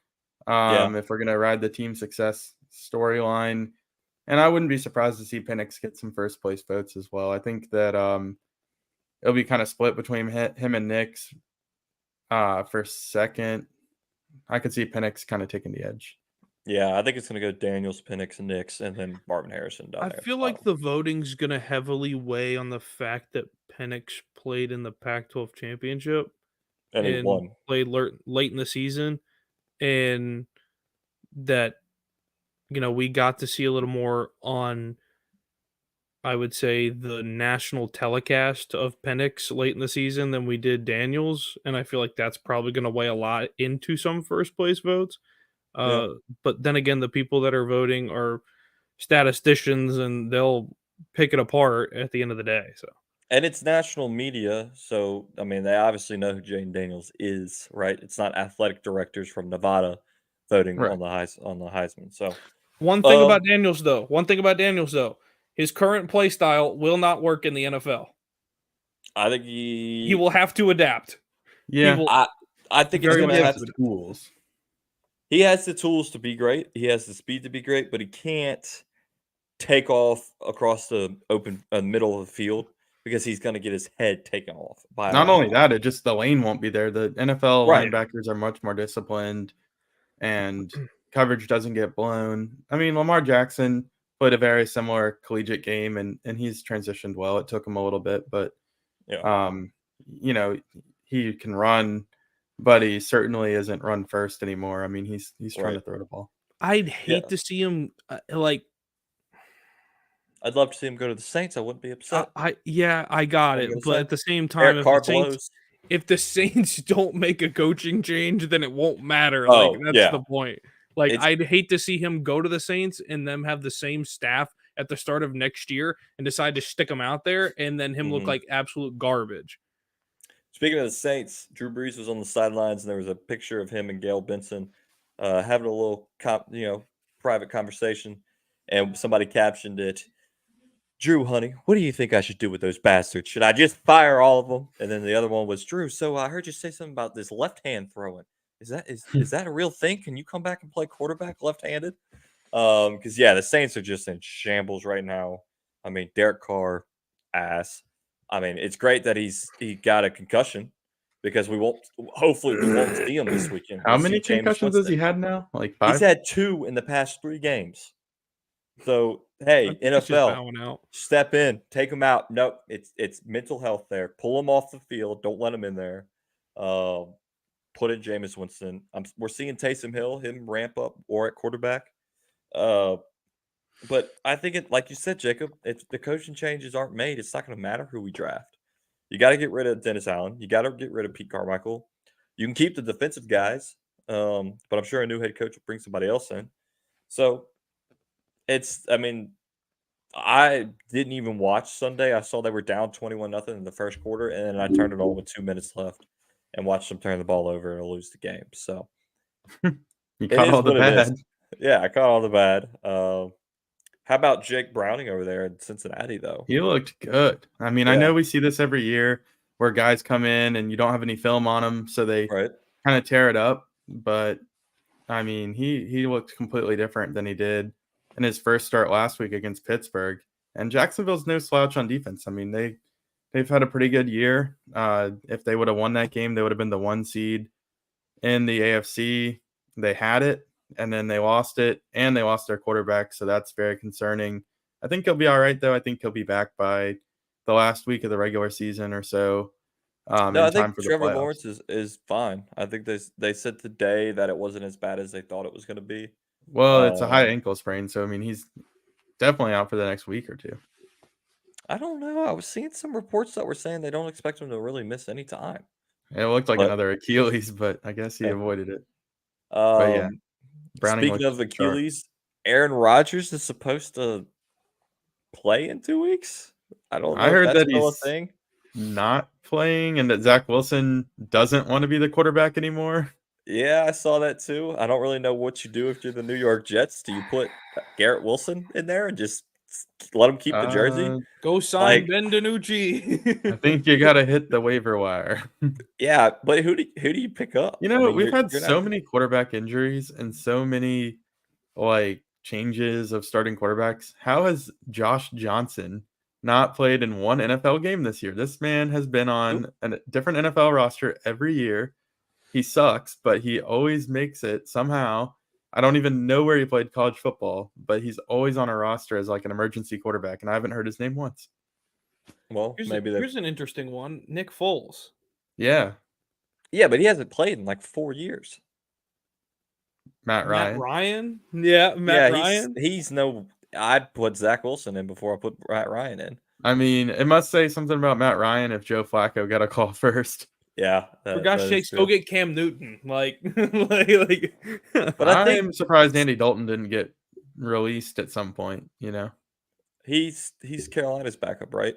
Speaker 5: If we're going to ride the team success storyline. And I wouldn't be surprised to see Penix get some first place votes as well. I think that it'll be kind of split between him and Nix for second. I could see Penix kind of taking the edge.
Speaker 4: Yeah, I think it's going to go Daniels, Penix, and Nix, and then Marvin Harrison down there.
Speaker 6: I feel like the voting's going to heavily weigh on the fact that Penix played in the Pac-12 championship
Speaker 4: and he won.
Speaker 6: Played late in the season, and that we got to see a little more on, I would say, the national telecast of Penix late in the season than we did Daniels, and I feel like that's probably going to weigh a lot into some first place votes.
Speaker 4: Yeah.
Speaker 6: But then again, the people that are voting are statisticians, and they'll pick it apart at the end of the day. So,
Speaker 4: And it's national media, so I mean, they obviously know who Jane Daniels is, right? It's not athletic directors from Nevada voting
Speaker 5: Right.
Speaker 4: on the Heisman. So,
Speaker 6: one thing about Daniels, though, his current play style will not work in the NFL.
Speaker 4: I think
Speaker 6: He will have to adapt.
Speaker 5: Yeah,
Speaker 4: I think it's
Speaker 6: very
Speaker 4: going
Speaker 5: he
Speaker 4: to
Speaker 5: has
Speaker 4: have
Speaker 5: the
Speaker 4: to.
Speaker 5: tools.
Speaker 4: He has the tools to be great. He has the speed to be great, but he can't take off across the open middle of the field because he's going to get his head taken off by a
Speaker 5: Not only
Speaker 4: linebacker.
Speaker 5: that, it just the lane won't be there. The NFL
Speaker 4: Right.
Speaker 5: linebackers are much more disciplined, and coverage doesn't get blown. I mean, Lamar Jackson played a very similar collegiate game, and he's transitioned well. It took him a little bit, but
Speaker 4: Yeah.
Speaker 5: he can run, but he certainly isn't run first anymore. I mean, he's trying to
Speaker 4: Right.
Speaker 5: throw the ball.
Speaker 6: I'd hate to see him
Speaker 4: I'd love to see him go to the Saints. I wouldn't be upset.
Speaker 6: I got
Speaker 4: Wanna
Speaker 6: it,
Speaker 4: go to
Speaker 6: but at
Speaker 4: Saints?
Speaker 6: the same time,
Speaker 4: Eric Carr blows.
Speaker 6: if the Saints don't make a coaching change, then it won't matter.
Speaker 4: Oh,
Speaker 6: Like, that's
Speaker 4: yeah.
Speaker 6: the point. Like,
Speaker 4: It's
Speaker 6: I'd hate to see him go to the Saints and them have the same staff at the start of next year and decide to stick him out there and then him look
Speaker 4: Mhm.
Speaker 6: like absolute garbage.
Speaker 4: Speaking of the Saints, Drew Brees was on the sidelines, and there was a picture of him and Gail Benson having a little, private conversation, and somebody captioned it, "Drew, honey, what do you think I should do with those bastards? Should I just fire all of them?" And then the other one was, "Drew, so I heard you say something about this left hand throwing. Is that a real thing? Can you come back and play quarterback left-handed?" Because the Saints are just in shambles right now. I mean, Derek Carr, ass. I mean, it's great that he got a concussion because hopefully we won't see him this weekend.
Speaker 5: How
Speaker 4: We'll see
Speaker 5: many
Speaker 4: Jameis
Speaker 5: concussions has he
Speaker 4: Winston.
Speaker 5: had now? Like
Speaker 4: He's
Speaker 5: 5?
Speaker 4: had 2 in the past 3 games. So
Speaker 6: I
Speaker 4: hey,
Speaker 6: think it's just
Speaker 4: NFL,
Speaker 6: bowing out.
Speaker 4: step in, take him out. Nope, it's mental health there. Pull him off the field. Don't let him in there. Put in Jameis Winston. We're seeing Taysom Hill, him ramp up or at quarterback. But I think like you said, Jacob, if the coaching changes aren't made, it's not going to matter who we draft. You got to get rid of Dennis Allen. You got to get rid of Pete Carmichael. You can keep the defensive guys, but I'm sure a new head coach will bring somebody else in. So I didn't even watch Sunday. I saw they were down 21-0 in the first quarter, and then I turned it on with 2 minutes left and watched them turn the ball over and lose the game. So
Speaker 5: You
Speaker 4: it
Speaker 5: caught
Speaker 4: is
Speaker 5: all the
Speaker 4: what it is.
Speaker 5: bad.
Speaker 4: Yeah, I caught all the bad. How about Jake Browning over there in Cincinnati, though?
Speaker 5: He looked good. I mean, I
Speaker 4: Yeah.
Speaker 5: know we see this every year where guys come in and you don't have any film on them, so they
Speaker 4: Right.
Speaker 5: kind of tear it up. But I mean, he looked completely different than he did in his first start last week against Pittsburgh. And Jacksonville's no slouch on defense. I mean, they've had a pretty good year. If they would have won that game, they would have been the 1 seed in the AFC. They had it, and then they lost it, and they lost their quarterback. So that's very concerning. I think he'll be all right, though. I think he'll be back by the last week of the regular season or so.
Speaker 4: No,
Speaker 5: In
Speaker 4: I
Speaker 5: time
Speaker 4: think
Speaker 5: for the
Speaker 4: Trevor
Speaker 5: playoffs.
Speaker 4: Lawrence is fine. I think they said today that it wasn't as bad as they thought it was going to be.
Speaker 5: Well, it's a high ankle sprain, so I mean, he's definitely out for the next week or 2.
Speaker 4: I don't know. I was seeing some reports that were saying they don't expect him to really miss any time.
Speaker 5: It looked like
Speaker 4: But
Speaker 5: another Achilles, but I guess he
Speaker 4: yeah.
Speaker 5: avoided it. But yeah, Browning
Speaker 4: Speaking of
Speaker 5: looked sharp.
Speaker 4: Achilles, Aaron Rodgers is supposed to play in 2 weeks. I don't know
Speaker 5: I
Speaker 4: if
Speaker 5: heard
Speaker 4: that's
Speaker 5: that
Speaker 4: still a
Speaker 5: he's
Speaker 4: thing.
Speaker 5: not playing and that Zach Wilson doesn't want to be the quarterback anymore.
Speaker 4: Yeah, I saw that too. I don't really know what you do if you're the New York Jets. Do you put Garrett Wilson in there and just let him keep the jersey?
Speaker 6: Go sign
Speaker 4: Like,
Speaker 6: Ben
Speaker 5: I
Speaker 6: DiNucci.
Speaker 5: think you got to hit the waiver wire.
Speaker 4: yeah, but who do you pick up?
Speaker 5: You
Speaker 4: I
Speaker 5: know,
Speaker 4: mean,
Speaker 5: we've had
Speaker 4: you're
Speaker 5: so
Speaker 4: not.
Speaker 5: many quarterback injuries and so many like changes of starting quarterbacks. How has Josh Johnson not played in one NFL game this year? This man has been on a different NFL roster every year. He sucks, but he always makes it somehow. I don't even know where he played college football, but he's always on a roster as like an emergency quarterback, and I haven't heard his name once.
Speaker 4: Well, maybe they.
Speaker 6: Here's an interesting one. Nick Foles.
Speaker 5: Yeah.
Speaker 4: Yeah, but he hasn't played in like 4 years.
Speaker 5: Matt
Speaker 6: Ryan? Yeah,
Speaker 4: Yeah,
Speaker 6: Ryan.
Speaker 4: he's no. I'd put Zach Wilson in before I put Matt Ryan in.
Speaker 5: I mean, it must say something about Matt Ryan if Joe Flacco got a call first.
Speaker 4: Yeah,
Speaker 6: For gosh
Speaker 4: that is
Speaker 6: sakes,
Speaker 4: true.
Speaker 6: go get Cam Newton. Like.
Speaker 4: But I think
Speaker 5: I'm surprised Andy Dalton didn't get released at some point. You know.
Speaker 4: he's Carolina's backup, right?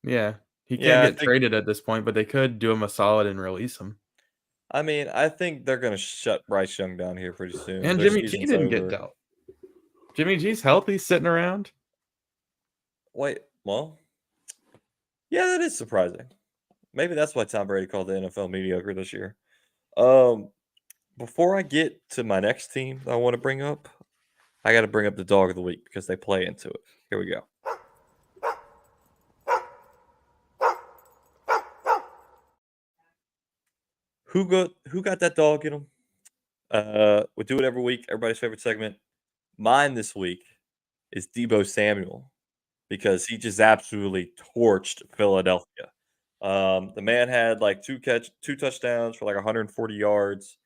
Speaker 5: Yeah, he
Speaker 4: Yeah,
Speaker 5: can't
Speaker 4: I
Speaker 5: get
Speaker 4: think-
Speaker 5: traded at this point, but they could do him a solid and release him.
Speaker 4: I mean, I think they're gonna shut Bryce Young down here pretty soon.
Speaker 5: And
Speaker 4: Their
Speaker 5: Jimmy G
Speaker 4: season's
Speaker 5: didn't get
Speaker 4: over.
Speaker 5: dealt. Jimmy G's healthy, sitting around.
Speaker 4: Wait, well, yeah, that is surprising. Maybe that's why Tom Brady called the NFL mediocre this year. Before I get to my next team I want to bring up, I got to bring up the dog of the week because they play into it. Here we go. Who got that dog in them? We do it every week. Everybody's favorite segment. Mine this week is Deebo Samuel because he just absolutely torched Philadelphia. The man had like two touchdowns for like 140 yards.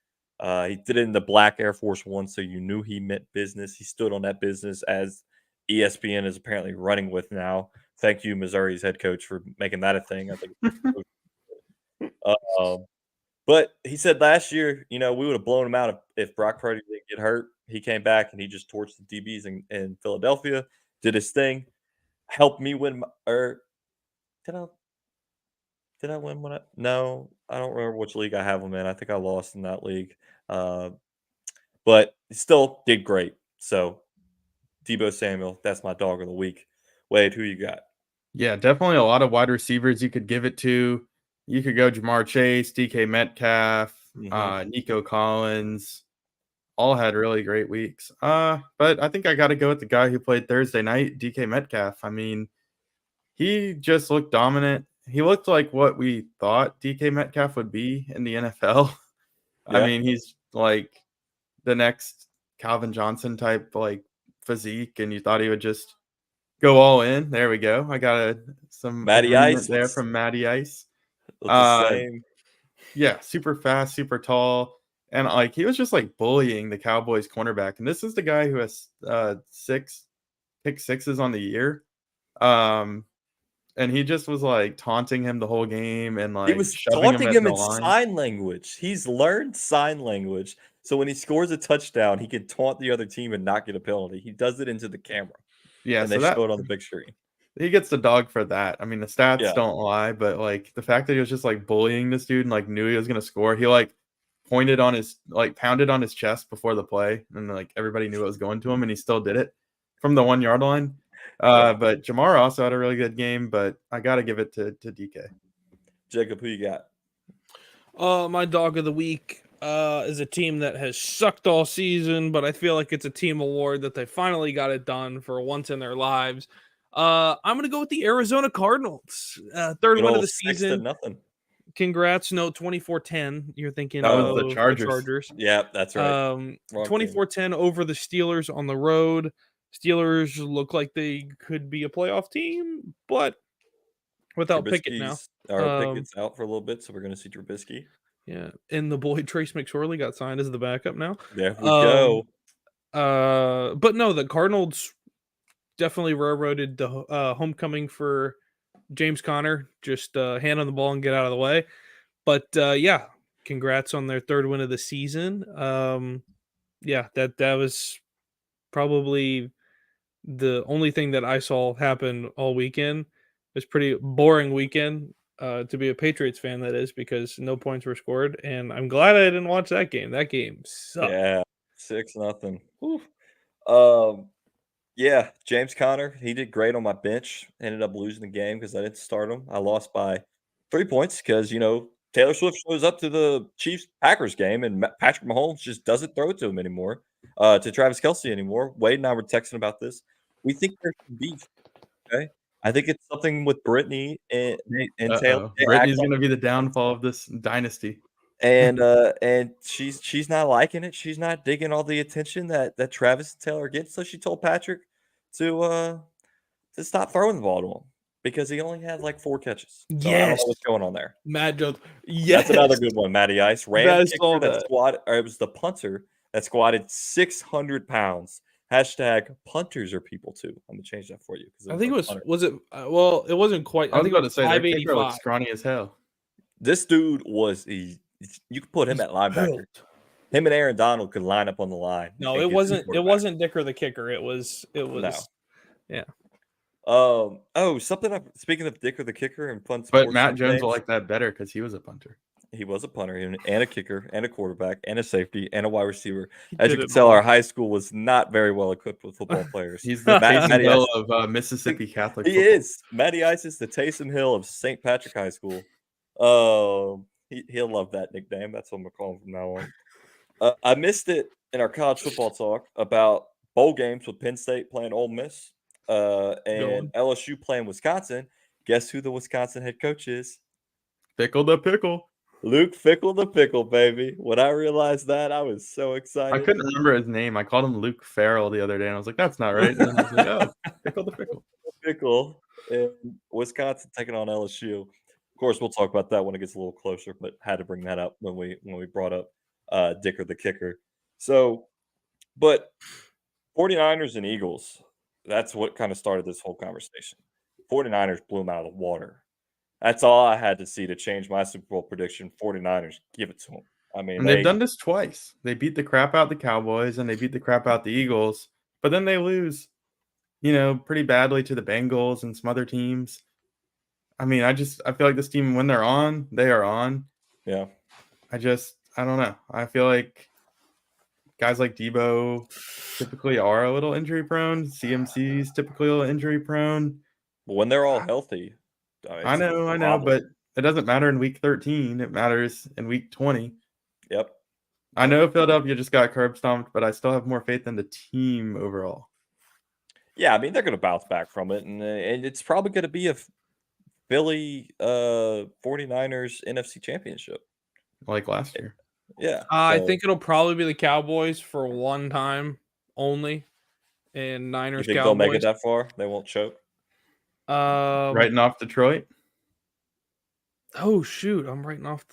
Speaker 4: He did it in the black Air Force One, so you knew he meant business. He stood on that business as ESPN is apparently running with now. Thank you, Missouri's head coach, for making that a thing. I think. But he said last year, we would have blown him out if Brock Purdy didn't get hurt. He came back and he just torched the DBs in Philadelphia, did his thing, helped me win. Did I win one? No, I don't remember which league I have him in. I think I lost in that league. But he still did great. So Deebo Samuel, that's my dog of the week. Wade, who you got?
Speaker 5: Yeah, definitely a lot of wide receivers you could give it to. You could go Jamar Chase, DK Metcalf, Nico Collins. All had really great weeks. But I think I got to go with the guy who played Thursday night, DK Metcalf. I mean, he just looked dominant. He looked like what we thought DK Metcalf would be in the NFL.
Speaker 4: Yeah.
Speaker 5: I mean, he's like the next Calvin Johnson type like physique, and you thought he would just go all in. There we go. I got some
Speaker 4: Matty Ice
Speaker 5: there from Matty Ice.
Speaker 4: The same.
Speaker 5: Yeah, super fast, super tall, and like he was just like bullying the Cowboys cornerback. And this is the guy who has 6 pick sixes on the year. And he just was like taunting him the whole game and like
Speaker 4: He was taunting him in sign language. He's learned sign language. So when he scores a touchdown, he can taunt the other team and not get a penalty. He does it into the camera.
Speaker 5: Yeah,
Speaker 4: and
Speaker 5: so
Speaker 4: they show it on the big screen.
Speaker 5: He gets the dog for that. I mean, the stats
Speaker 4: Yeah.
Speaker 5: don't lie, but like the fact that he was just like bullying this dude and like knew he was gonna score. He like pounded on his chest before the play, and like everybody knew it was going to him, and he still did it from the 1 yard line. But Jamar also had a really good game, but I got to give it to DK.
Speaker 4: Jacob, who you got?
Speaker 6: My dog of the week is a team that has sucked all season, but I feel like it's a team award that they finally got it done for once in their lives. I'm going to go with the Arizona Cardinals. Third win of the season.
Speaker 4: 6-0.
Speaker 6: Congrats. No, 24-10. You're thinking
Speaker 5: that was the Chargers.
Speaker 4: Yeah, that's right.
Speaker 6: 24-10 over the Steelers on the road. Steelers look like they could be a playoff team, but without Pickett now.
Speaker 4: Pickett's out for a little bit, so we're going to see Trubisky.
Speaker 6: Yeah, and the boy Trace McSorley got signed as the backup now.
Speaker 4: There we go.
Speaker 6: But no, the Cardinals definitely railroaded the homecoming for James Conner. Just hand on the ball and get out of the way. But yeah, congrats on their third win of the season. Yeah, that was probably the only thing that I saw happen all weekend. It was pretty boring weekend to be a Patriots fan, that is, because no points were scored. And I'm glad I didn't watch that game. That game sucked.
Speaker 4: Yeah, 6-0. Yeah, James Conner, he did great on my bench. Ended up losing the game because I didn't start him. I lost by 3 points because, Taylor Swift shows up to the Chiefs-Packers game, and Patrick Mahomes just doesn't throw it to him anymore, to Travis Kelce anymore. Wade and I were texting about this. We think there's some beef, okay? I think it's something with Brittany and Taylor.
Speaker 5: Brittany's going to be the downfall of this dynasty.
Speaker 4: And she's not liking it. She's not digging all the attention that Travis and Taylor get. So she told Patrick to stop throwing the ball to him because he only had like 4 catches. So I don't know what's going on there.
Speaker 6: Mad Jones. Yes.
Speaker 4: That's another good one. Matty Ice ran the kicker that squad, or it was the punter that squatted 600 pounds. Hashtag punters are people too. I'm gonna change that for you.
Speaker 6: I think well, it wasn't quite.
Speaker 5: I was
Speaker 6: think
Speaker 5: about
Speaker 6: it
Speaker 5: to
Speaker 6: was
Speaker 5: say that kicker
Speaker 6: 585.
Speaker 5: looks scrawny as hell.
Speaker 4: This dude was you could put him at linebacker. Him and Aaron Donald could line up on the line.
Speaker 6: No, it wasn't. It wasn't Dicker the kicker. It was.
Speaker 4: No.
Speaker 6: Yeah.
Speaker 4: Speaking of Dicker the kicker and fun sports,
Speaker 5: But Matt Jones will like that better because he was a punter.
Speaker 4: He was a punter and a kicker and a quarterback and a safety and a wide receiver. As you can tell, our high school was not very well equipped with football players.
Speaker 5: He's the Taysom Hill of Mississippi Catholic
Speaker 4: football. He is. Matty Ice is the Taysom Hill of St. Patrick High School. He'll love that nickname. That's what I'm going to call him from now on. I missed it in our college football talk about bowl games with Penn State playing Ole Miss and LSU playing Wisconsin. Guess who the Wisconsin head coach is?
Speaker 5: Fickle the Pickle.
Speaker 4: Luke Fickle the Pickle, baby. When I realized that, I was so excited.
Speaker 5: I couldn't remember his name. I called him Luke Farrell the other day, and I was like, that's not right. And then I was like, oh, Fickle the Pickle.
Speaker 4: Pickle. And Wisconsin taking on LSU. Of course, we'll talk about that when it gets a little closer, but had to bring that up when we brought up Dicker the kicker. So, but 49ers and Eagles, that's what kind of started this whole conversation. 49ers blew them out of the water. That's all I had to see to change my Super Bowl prediction. 49ers, give it to them. I mean,
Speaker 5: and they've done this twice. They beat the crap out the Cowboys and they beat the crap out the Eagles, but then they lose, pretty badly to the Bengals and some other teams. I mean, I feel like this team, when they're on, they are on.
Speaker 4: Yeah.
Speaker 5: I don't know. I feel like guys like Debo typically are a little injury prone. CMC's typically a little injury prone.
Speaker 4: But when they're all healthy.
Speaker 5: I know, but it doesn't matter in week 13. It matters in week 20.
Speaker 4: Yep.
Speaker 5: I know Philadelphia just got curb stomped, but I still have more faith in the team overall.
Speaker 4: Yeah, I mean, they're going to bounce back from it, and it's probably going to be a Philly 49ers NFC championship.
Speaker 5: Like last year.
Speaker 4: Yeah.
Speaker 6: I think it'll probably be the Cowboys for one time only, and Niners,
Speaker 4: you think
Speaker 6: Cowboys.
Speaker 4: They'll make it that far? They won't choke?
Speaker 5: Writing off Detroit?
Speaker 6: Oh, shoot. I'm writing off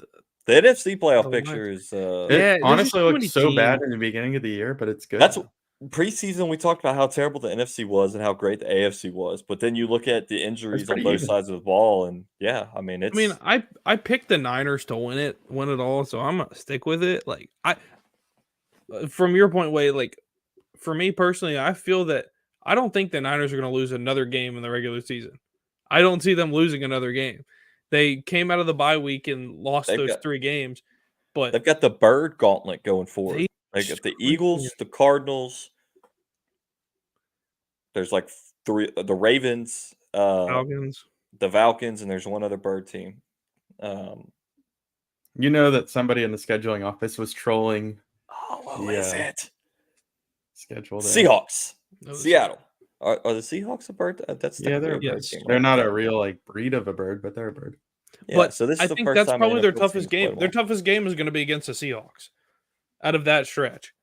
Speaker 6: the
Speaker 4: NFC playoff picture is
Speaker 5: it honestly looks so bad in the beginning of the year, but it's good.
Speaker 4: That's preseason. We talked about how terrible the NFC was and how great the AFC was, but then you look at the injuries on both sides of the ball, and
Speaker 6: I picked the Niners to win it all, so I'm gonna stick with it. Like from your point, Wade, like for me personally, I feel that I don't think the Niners are gonna lose another game in the regular season. I don't see them losing another game. They came out of the bye week and lost those 3 games, but
Speaker 4: they've got the bird gauntlet going forward. They got the Eagles, the Cardinals. There's like 3, the Ravens,
Speaker 6: Falcons,
Speaker 4: the Falcons, and there's one other bird team.
Speaker 5: You know that somebody in the scheduling office was trolling.
Speaker 4: Oh, what is it?
Speaker 5: Scheduled
Speaker 4: Seahawks, Seattle. Are the Seahawks a bird?
Speaker 5: They're not a real breed of a bird, but they're a bird.
Speaker 4: Yeah,
Speaker 6: but
Speaker 4: so this is
Speaker 6: I
Speaker 4: the
Speaker 6: think
Speaker 4: first
Speaker 6: that's
Speaker 4: time
Speaker 6: probably their toughest game. Their toughest game is going to be against the Seahawks. Out of that stretch,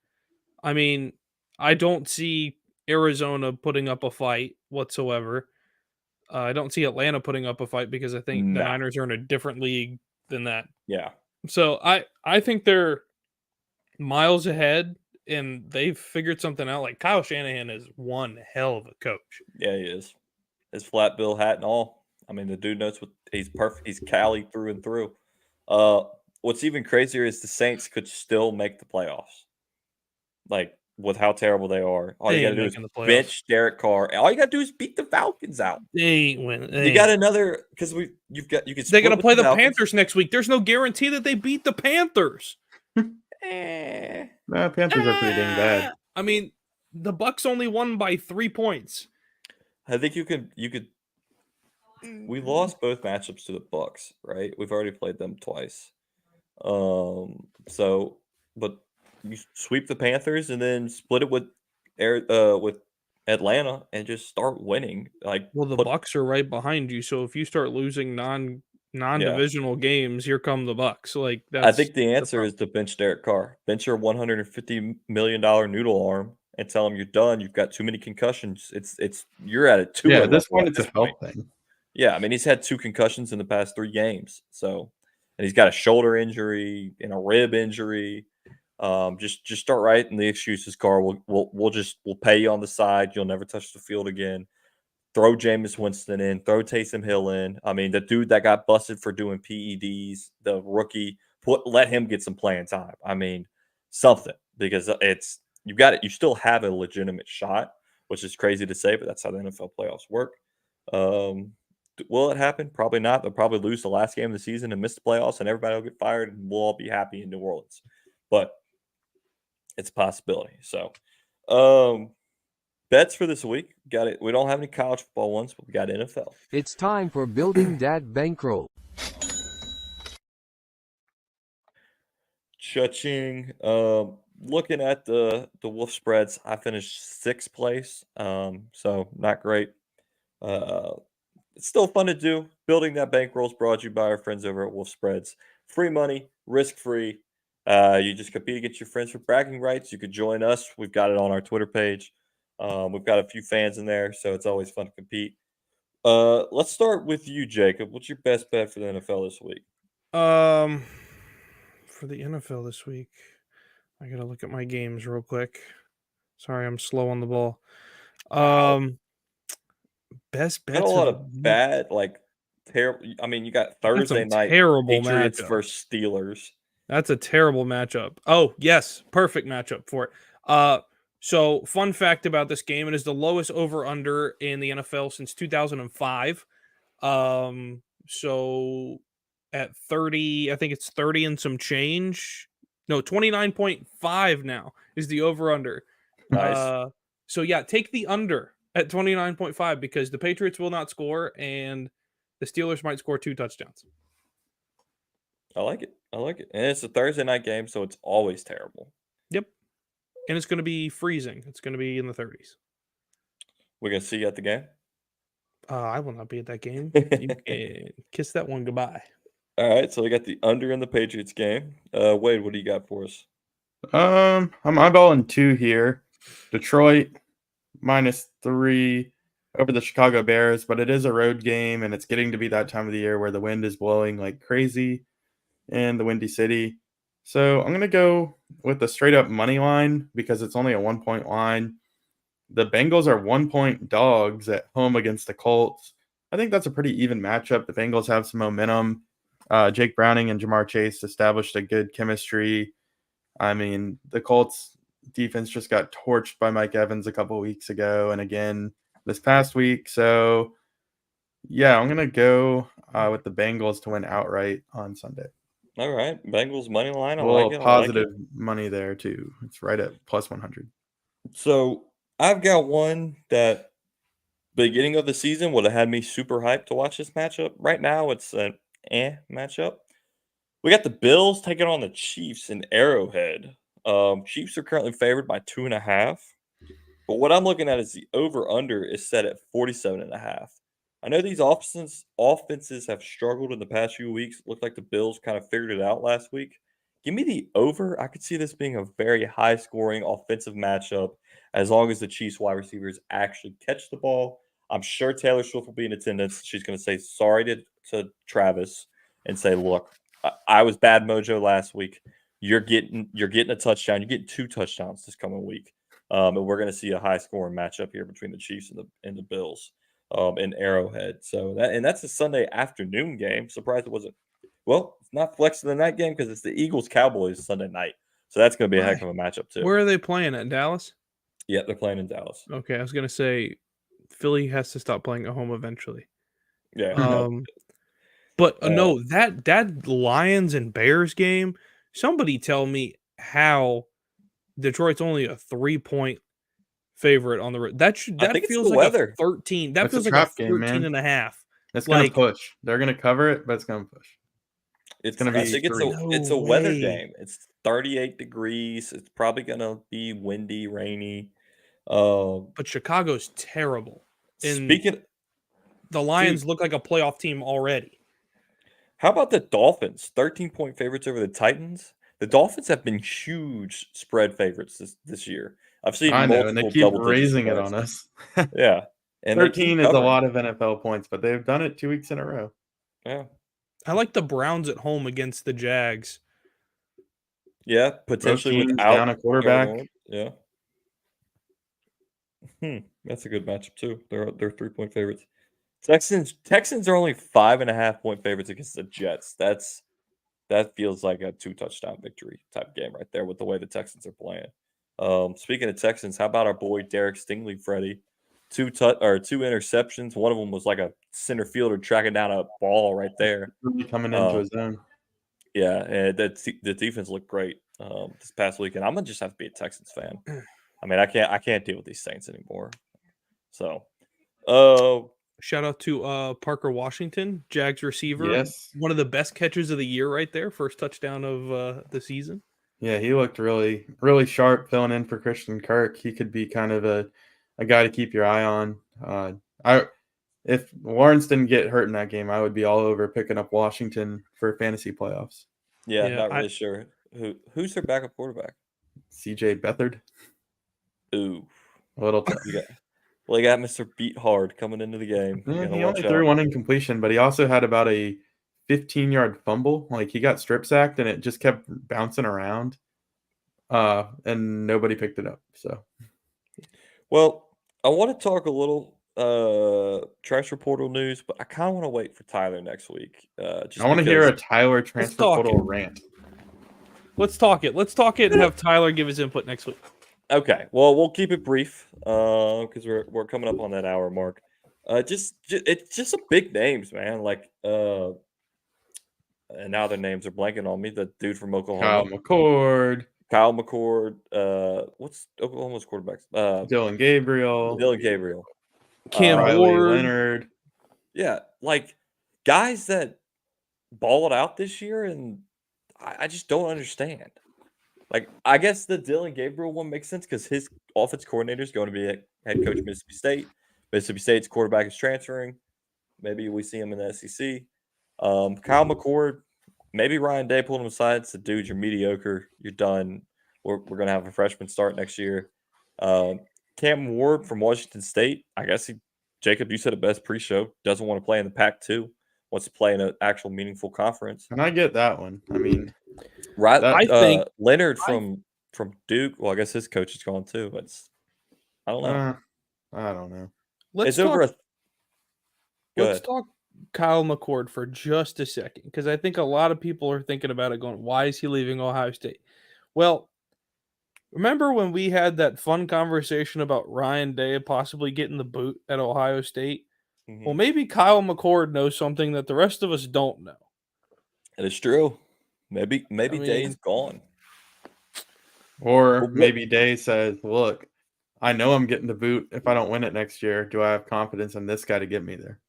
Speaker 6: I mean, I don't see Arizona putting up a fight whatsoever. I don't see Atlanta putting up a fight because I think the Niners are in a different league than that.
Speaker 4: Yeah.
Speaker 6: So I think they're miles ahead. And they've figured something out. Like Kyle Shanahan is one hell of a coach.
Speaker 4: Yeah, he is. His flat bill hat and all. I mean, the dude knows he's perfect. He's Cali through and through. What's even crazier is the Saints could still make the playoffs. Like with how terrible they are. All you got to do is bench Derek Carr. All you got to do is beat the Falcons out.
Speaker 6: They ain't winning.
Speaker 4: You got another because you can.
Speaker 6: They're gonna play the Panthers next week. There's no guarantee that they beat the Panthers.
Speaker 5: Nah, Panthers are pretty dang bad.
Speaker 6: I mean, the Bucks only won by 3 points.
Speaker 4: I think you could. We lost both matchups to the Bucks, right? We've already played them twice. But you sweep the Panthers and then split it with Atlanta and just start winning.
Speaker 6: The Bucks are right behind you, so if you start losing non-divisional games, here come the Bucks.
Speaker 4: I think the answer is to bench Derek Carr, bench your $150 million noodle arm, and tell him you're done. You've got too many concussions. You're at it too.
Speaker 5: Yeah, at this point it's a health thing.
Speaker 4: Yeah, I mean he's had 2 concussions in the past 3 games. So, and he's got a shoulder injury and a rib injury. Just start right, and the excuse is, Carl, we'll pay you on the side. You'll never touch the field again. Throw Jameis Winston in, throw Taysom Hill in. I mean, the dude that got busted for doing PEDs, the rookie, let him get some playing time. I mean, something, because you got it. You still have a legitimate shot, which is crazy to say, but that's how the NFL playoffs work. Will it happen? Probably not. They'll probably lose the last game of the season and miss the playoffs, and everybody will get fired, and we'll all be happy in New Orleans. But it's a possibility. So, bets for this week. Got it. We don't have any college football ones, but we got NFL.
Speaker 3: It's time for building that bankroll.
Speaker 4: Cha-ching. Looking at the Wolf spreads, I finished 6th place. So not great. It's still fun to do. Building that bankroll is brought to you by our friends over at Wolf Spreads. Free money, risk-free. You just compete against your friends for bragging rights. You could join us. We've got it on our Twitter page. We've got a few fans in there, so it's always fun to compete. Let's start with you, Jacob. What's your best bet for the NFL this week?
Speaker 6: For the NFL this week, I gotta look at my games real quick. Sorry, I'm slow on the ball. Best bets.
Speaker 4: Got a lot of bad, terrible. I mean, you got Thursday night
Speaker 6: terrible
Speaker 4: Patriots
Speaker 6: matchup.
Speaker 4: versus Steelers.
Speaker 6: That's a terrible matchup. Oh, yes, perfect matchup for it. So fun fact about this game, it is the lowest over-under in the NFL since 2005. So at 30, I think it's 30 and some change. No, 29.5 now is the over-under.
Speaker 4: Nice.
Speaker 6: So yeah, take the under at 29.5 because the Patriots will not score and the Steelers might score 2 touchdowns.
Speaker 4: I like it. And it's a Thursday night game, so it's always terrible.
Speaker 6: Yep. And it's going to be freezing. It's going to be in the 30s.
Speaker 4: We're going to see you at the game?
Speaker 6: I will not be at that game. You can kiss that one goodbye.
Speaker 4: All right, so we got the under in the Patriots game. Wade, what do you got for us?
Speaker 5: I'm eyeballing 2 here. Detroit -3 over the Chicago Bears, but it is a road game, and it's getting to be that time of the year where the wind is blowing like crazy in the Windy City. So I'm going to go with the straight-up money line because it's only a 1-point line. The Bengals are 1-point dogs at home against the Colts. I think that's a pretty even matchup. The Bengals have some momentum. Jake Browning and Jamar Chase established a good chemistry. I mean, the Colts defense just got torched by Mike Evans a couple weeks ago and again this past week. So, yeah, I'm going to go with the Bengals to win outright on Sunday.
Speaker 4: All right, Bengals money line.
Speaker 5: A little positive money there, too. It's right at +100.
Speaker 4: So I've got one that beginning of the season would have had me super hyped to watch this matchup. Right now, it's an matchup. We got the Bills taking on the Chiefs in Arrowhead. Chiefs are currently favored by 2.5. But what I'm looking at is the over-under is set at 47.5. I know these offenses have struggled in the past few weeks. It looked like the Bills kind of figured it out last week. Give me the over. I could see this being a very high-scoring offensive matchup as long as the Chiefs wide receivers actually catch the ball. I'm sure Taylor Swift will be in attendance. She's going to say sorry to Travis and say, look, I was bad mojo last week. You're getting a touchdown. You're getting 2 touchdowns this coming week. And we're going to see a high-scoring matchup here between the Chiefs and the Bills in Arrowhead. So that's a Sunday afternoon game. Surprised it wasn't. Well, it's not flexing the night game because it's the Eagles-Cowboys Sunday night. So that's going to be a heck of a matchup too.
Speaker 6: Where are they playing at Dallas?
Speaker 4: Yeah, they're playing in Dallas.
Speaker 6: Okay, I was going to say Philly has to stop playing at home eventually.
Speaker 4: Yeah.
Speaker 6: But no, that Lions and Bears game, somebody tell me how Detroit's only a 3-point favorite on the road. That feels like
Speaker 4: weather.
Speaker 6: A 13. That feels like a 13.5.
Speaker 5: It's going to push. They're going to cover it, but it's going to push.
Speaker 4: It's going to be. I think it's a weather game. It's 38 degrees. It's probably going to be windy, rainy.
Speaker 6: But Chicago's terrible. The Lions look like a playoff team already.
Speaker 4: How about the Dolphins? 13-point favorites over the Titans. The Dolphins have been huge spread favorites this year. I've seen multiple
Speaker 5: and they keep raising it on us.
Speaker 4: Yeah.
Speaker 5: And 13 is a lot of NFL points, but they've done it 2 weeks in a row.
Speaker 4: Yeah.
Speaker 6: I like the Browns at home against the Jags.
Speaker 4: Yeah,
Speaker 5: Both
Speaker 4: potentially
Speaker 5: teams
Speaker 4: without
Speaker 5: down a quarterback.
Speaker 4: Taylor Lawrence. Yeah. That's a good matchup too. They're 3-point favorites. Texans are only 5.5-point favorites against the Jets. That feels like a 2-touchdown victory type game right there with the way the Texans are playing. Speaking of Texans, how about our boy Derek Stingley, Freddie? Two interceptions. One of them was like a center fielder tracking down a ball right there.
Speaker 5: Really coming into his own.
Speaker 4: Yeah, and the defense looked great this past weekend. I'm gonna just have to be a Texans fan. I mean, I can't deal with these Saints anymore. So,
Speaker 6: Shout out to Parker Washington, Jags receiver.
Speaker 5: Yes.
Speaker 6: One of the best catches of the year right there. First touchdown of the season.
Speaker 5: Yeah, he looked really, really sharp filling in for Christian Kirk. He could be kind of a guy to keep your eye on. If Lawrence didn't get hurt in that game, I would be all over picking up Washington for fantasy playoffs.
Speaker 4: yeah, not really sure who's their backup quarterback.
Speaker 5: CJ Beathard.
Speaker 4: Ooh,
Speaker 5: A little tough.
Speaker 4: you got Mr. Beat Hard coming into the game.
Speaker 5: Yeah, he only threw one incompletion, but he also had about a 15-yard fumble. Like he got strip sacked and it just kept bouncing around. And nobody picked it up. So,
Speaker 4: well, I want to talk a little transfer portal news, but I kind of want to wait for Tyler next week.
Speaker 5: I want to hear a Tyler transfer portal rant.
Speaker 6: Let's talk it. Let's talk it and have Tyler give his input next week.
Speaker 4: Okay, well, we'll keep it brief because we're coming up on that hour mark. It's just some big names, man. Like, and now their names are blanking on me. The dude from Oklahoma, Kyle McCord. What's Oklahoma's quarterbacks?
Speaker 5: Dylan Gabriel,
Speaker 6: Cam
Speaker 5: Riley
Speaker 6: Ward,
Speaker 5: Leonard.
Speaker 4: Yeah, like guys that balled out this year, and I just don't understand. Like, I guess the Dylan Gabriel one makes sense because his offense coordinator is going to be head coach of Mississippi State. Mississippi State's quarterback is transferring. Maybe we see him in the SEC. Kyle McCord, maybe Ryan Day pulled him aside and said, dude, you're mediocre. You're done. We're going to have a freshman start next year. Cam Ward from Washington State, I guess Jacob, you said it best pre-show, doesn't want to play in the Pac-2, wants to play in an actual meaningful conference.
Speaker 5: And I get that one. I mean,
Speaker 4: right?
Speaker 6: I think
Speaker 4: Leonard from Duke. Well, I guess his coach is gone too, but I don't know.
Speaker 5: I don't know.
Speaker 6: Let's talk Kyle McCord for just a second, because I think a lot of people are thinking about it going, why is he leaving Ohio State? Well, remember when we had that fun conversation about Ryan Day possibly getting the boot at Ohio State? Mm-hmm. Well, maybe Kyle McCord knows something that the rest of us don't know.
Speaker 4: It is true. Maybe Day's gone.
Speaker 5: Or maybe Day says, look, I know I'm getting the boot if I don't win it next year. Do I have confidence in this guy to get me there?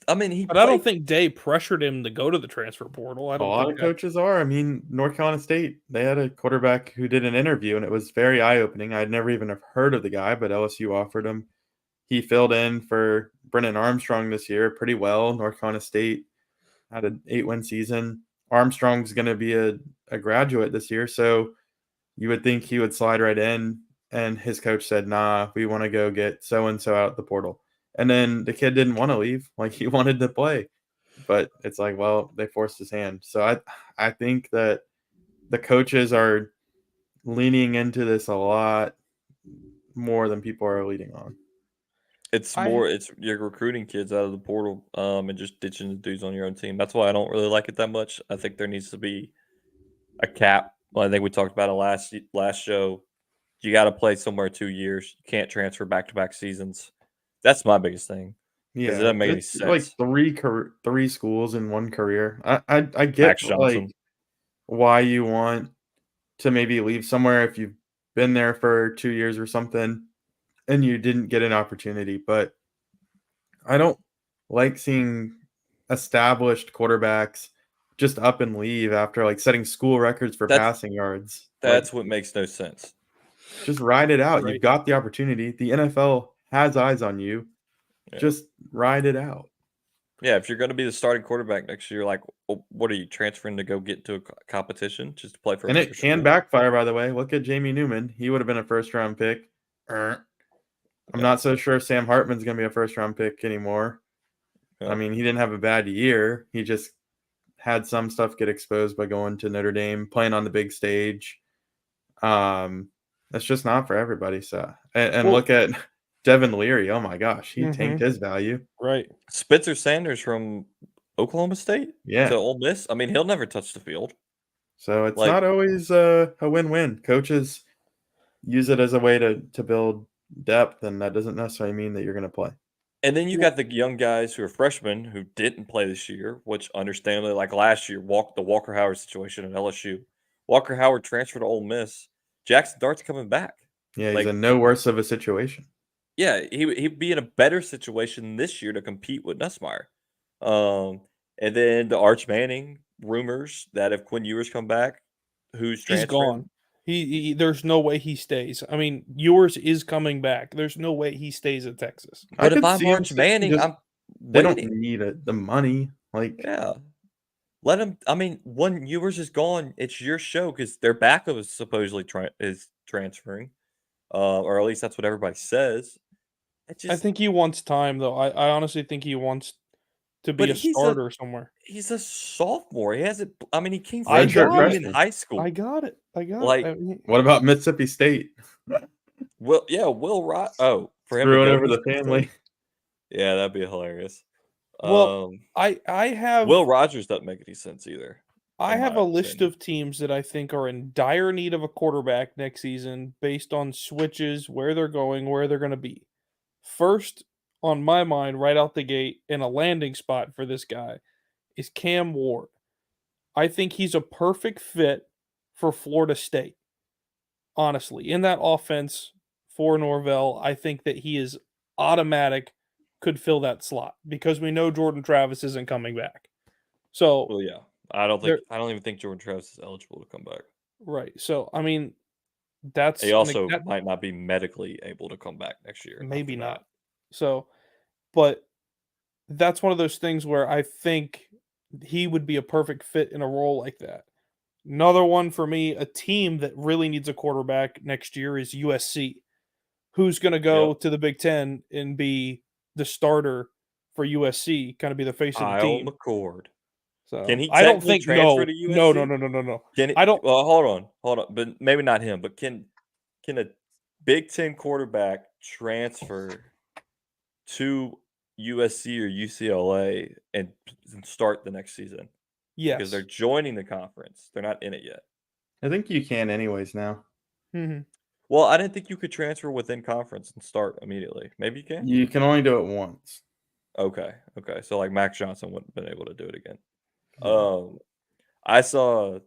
Speaker 6: I don't think Day pressured him to go to the transfer portal. A lot of
Speaker 5: coaches are. I mean, North Carolina State, they had a quarterback who did an interview, and it was very eye-opening. I'd never even have heard of the guy, but LSU offered him. He filled in for Brennan Armstrong this year pretty well. North Carolina State had an 8-win season. Armstrong's going to be a graduate this year, so you would think he would slide right in. And his coach said, nah, we want to go get so-and-so out the portal. And then the kid didn't want to leave. Like, he wanted to play. But it's like, well, they forced his hand. So I think that the coaches are leaning into this a lot more than people are leading on.
Speaker 4: It's you're recruiting kids out of the portal and just ditching the dudes on your own team. That's why I don't really like it that much. I think there needs to be a cap. Well, I think we talked about it last show. You got to play somewhere 2 years. You can't transfer back-to-back seasons. That's my biggest thing.
Speaker 5: Yeah,
Speaker 4: it doesn't make any sense.
Speaker 5: Like three schools in one career. I get like why you want to maybe leave somewhere if you've been there for 2 years or something and you didn't get an opportunity. But I don't like seeing established quarterbacks just up and leave after like setting school records for passing yards.
Speaker 4: That's what makes no sense.
Speaker 5: Just ride it out. Right. You've got the opportunity. The NFL has eyes on you. Yeah. Just ride it out.
Speaker 4: Yeah, if you're going to be the starting quarterback next year, like, what are you transferring to go get to a competition just to play for?
Speaker 5: And it can backfire, by the way. Look at Jamie Newman. He would have been a first-round pick. I'm not so sure Sam Hartman's going to be a first-round pick anymore. Yeah. I mean, he didn't have a bad year. He just had some stuff get exposed by going to Notre Dame, playing on the big stage. That's just not for everybody. So, and look at Devin Leary. Oh my gosh, he tanked his value.
Speaker 6: Right.
Speaker 4: Spencer Sanders from Oklahoma State
Speaker 5: Yeah.
Speaker 4: to Ole Miss. I mean, he'll never touch the field.
Speaker 5: So it's
Speaker 4: Like-
Speaker 5: not always a win-win. Coaches use it as a way to build depth, and that doesn't necessarily mean that you're going to play.
Speaker 4: And then you got the young guys who are freshmen who didn't play this year, which understandably, like last year, the Walker Howard situation at LSU. Walker Howard transferred to Ole Miss. Jackson Dart's coming back.
Speaker 5: Yeah, he's
Speaker 4: Like-
Speaker 5: in no worse of a situation.
Speaker 4: Yeah, he'd be in a better situation this year to compete with Nussmeier. And then the Arch Manning rumors that if Quinn Ewers come back, who's
Speaker 6: He's
Speaker 4: transferring?
Speaker 6: gone. He there's no way he stays. I mean, Ewers is coming back. There's no way he stays at Texas.
Speaker 4: But if
Speaker 5: could
Speaker 4: I'm
Speaker 5: see him
Speaker 4: Arch
Speaker 5: staying,
Speaker 4: Manning,
Speaker 5: just-
Speaker 4: I'm
Speaker 5: They don't
Speaker 4: waiting.
Speaker 5: need the money. Like,
Speaker 4: Yeah. Let him. I mean, when Ewers is gone, it's your show because their backup is supposedly transferring, or at least that's what everybody says. It just,
Speaker 6: I think he wants time, though. I honestly think he wants to be
Speaker 4: But
Speaker 6: a
Speaker 4: he's a-
Speaker 6: starter somewhere.
Speaker 4: he's a sophomore. He hasn't. I mean, he came
Speaker 6: I
Speaker 4: from
Speaker 6: got
Speaker 4: Michigan
Speaker 5: it.
Speaker 4: in high school.
Speaker 6: I got it.
Speaker 4: Like-
Speaker 6: I mean,
Speaker 5: what about Mississippi State?
Speaker 4: Will Rod. Oh, for him to
Speaker 5: Screwing
Speaker 4: go
Speaker 5: over
Speaker 4: to
Speaker 5: the
Speaker 4: Mississippi
Speaker 5: family.
Speaker 4: State? Yeah, that'd be hilarious.
Speaker 6: Well, I have
Speaker 4: Will Rogers doesn't make any sense either.
Speaker 6: I
Speaker 4: in
Speaker 6: have
Speaker 4: my
Speaker 6: a list
Speaker 4: opinion.
Speaker 6: of teams that I think are in dire need of a quarterback next season based on switches, where they're going, where they're going to be. First on my mind, right out the gate, in a landing spot for this guy is Cam Ward. I think he's a perfect fit for Florida State. Honestly, in that offense for Norvell, I think that he is automatic, could fill that slot because we know Jordan Travis isn't coming back. So,
Speaker 4: Well, yeah, I don't
Speaker 6: There-
Speaker 4: think. I don't even think Jordan Travis is eligible to come back.
Speaker 6: right. So, I mean, that's
Speaker 4: He
Speaker 6: an-
Speaker 4: also
Speaker 6: that-
Speaker 4: might not be medically able to come back next year.
Speaker 6: maybe
Speaker 4: after
Speaker 6: not.
Speaker 4: that.
Speaker 6: So, but that's one of those things where I think he would be a perfect fit in a role like that. Another one for me, a team that really needs a quarterback next year is USC. Who's going to go
Speaker 4: Yep.
Speaker 6: to the Big Ten and be the starter for USC, kind of be the face of the
Speaker 4: Kyle
Speaker 6: team?
Speaker 4: McCord.
Speaker 6: So
Speaker 4: Can he
Speaker 6: I don't
Speaker 4: technically
Speaker 6: think
Speaker 4: transfer to
Speaker 6: no.
Speaker 4: USC? Can he,
Speaker 6: I don't-
Speaker 4: Well, hold on, but maybe not him. But can a Big Ten quarterback transfer to USC or UCLA and start the next season?
Speaker 6: Yes.
Speaker 4: Because they're joining the conference. They're not in it yet.
Speaker 5: I think you can anyways now.
Speaker 6: Mhm.
Speaker 4: Well, I didn't think you could transfer within conference and start immediately. Maybe you can.
Speaker 5: You can only do it once.
Speaker 4: Okay. So like Max Johnson wouldn't have been able to do it again. I saw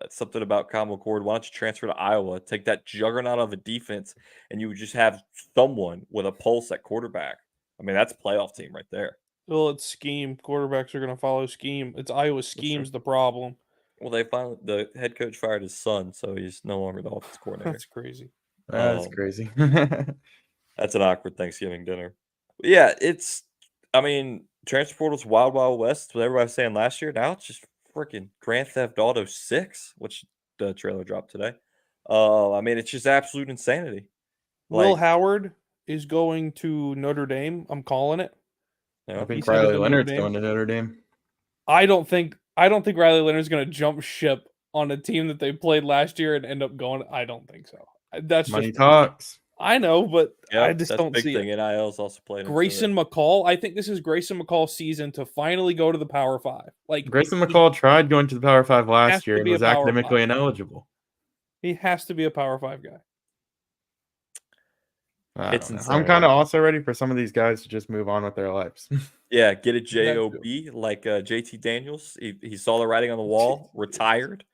Speaker 4: something about Kyle McCord. Why don't you transfer to Iowa? Take that juggernaut of a defense, and you would just have someone with a pulse at quarterback. I mean, that's a playoff team right there.
Speaker 6: Well, it's scheme. Quarterbacks are going to follow scheme. It's Iowa's scheme's the problem.
Speaker 4: Well, the head coach fired his son, so he's no longer the offense coordinator.
Speaker 6: That's crazy.
Speaker 5: That's
Speaker 4: Um,
Speaker 5: crazy.
Speaker 4: That's an awkward Thanksgiving dinner. But yeah, I mean, transfer portal's wild, wild west. What everybody was saying last year. Now it's just freaking Grand Theft Auto 6, which the trailer dropped today. I mean, it's just absolute insanity.
Speaker 6: Will
Speaker 4: Like,
Speaker 6: Howard is going to Notre Dame. I'm calling it.
Speaker 4: you
Speaker 5: I
Speaker 4: know,
Speaker 5: think
Speaker 6: He's headed
Speaker 5: Riley
Speaker 6: to
Speaker 5: Leonard's
Speaker 6: Notre Dame.
Speaker 5: going to Notre Dame.
Speaker 6: I don't think Riley Leonard's going to jump ship on a team that they played last year and end up going. I don't think so. That's
Speaker 5: Money
Speaker 6: just
Speaker 5: talks.
Speaker 6: I know, but
Speaker 4: yeah,
Speaker 6: I just
Speaker 4: that's
Speaker 6: don't
Speaker 4: big
Speaker 6: see
Speaker 4: thing.
Speaker 6: it.
Speaker 4: NIL's also played into it.
Speaker 6: Grayson McCall. I think this is Grayson McCall's season to finally go to the Power Five. Like
Speaker 5: Grayson McCall tried going to the Power 5
Speaker 6: has
Speaker 5: last
Speaker 6: to
Speaker 5: year and
Speaker 6: be a
Speaker 5: was
Speaker 6: Power
Speaker 5: academically
Speaker 6: 5.
Speaker 5: ineligible.
Speaker 6: He has to be a Power 5 guy.
Speaker 4: It's
Speaker 5: I'm
Speaker 4: insane.
Speaker 5: kind of also ready for some of these guys to just move on with their lives.
Speaker 4: Yeah, get a
Speaker 6: too.
Speaker 4: job like JT Daniels. He saw the writing on the wall. Retired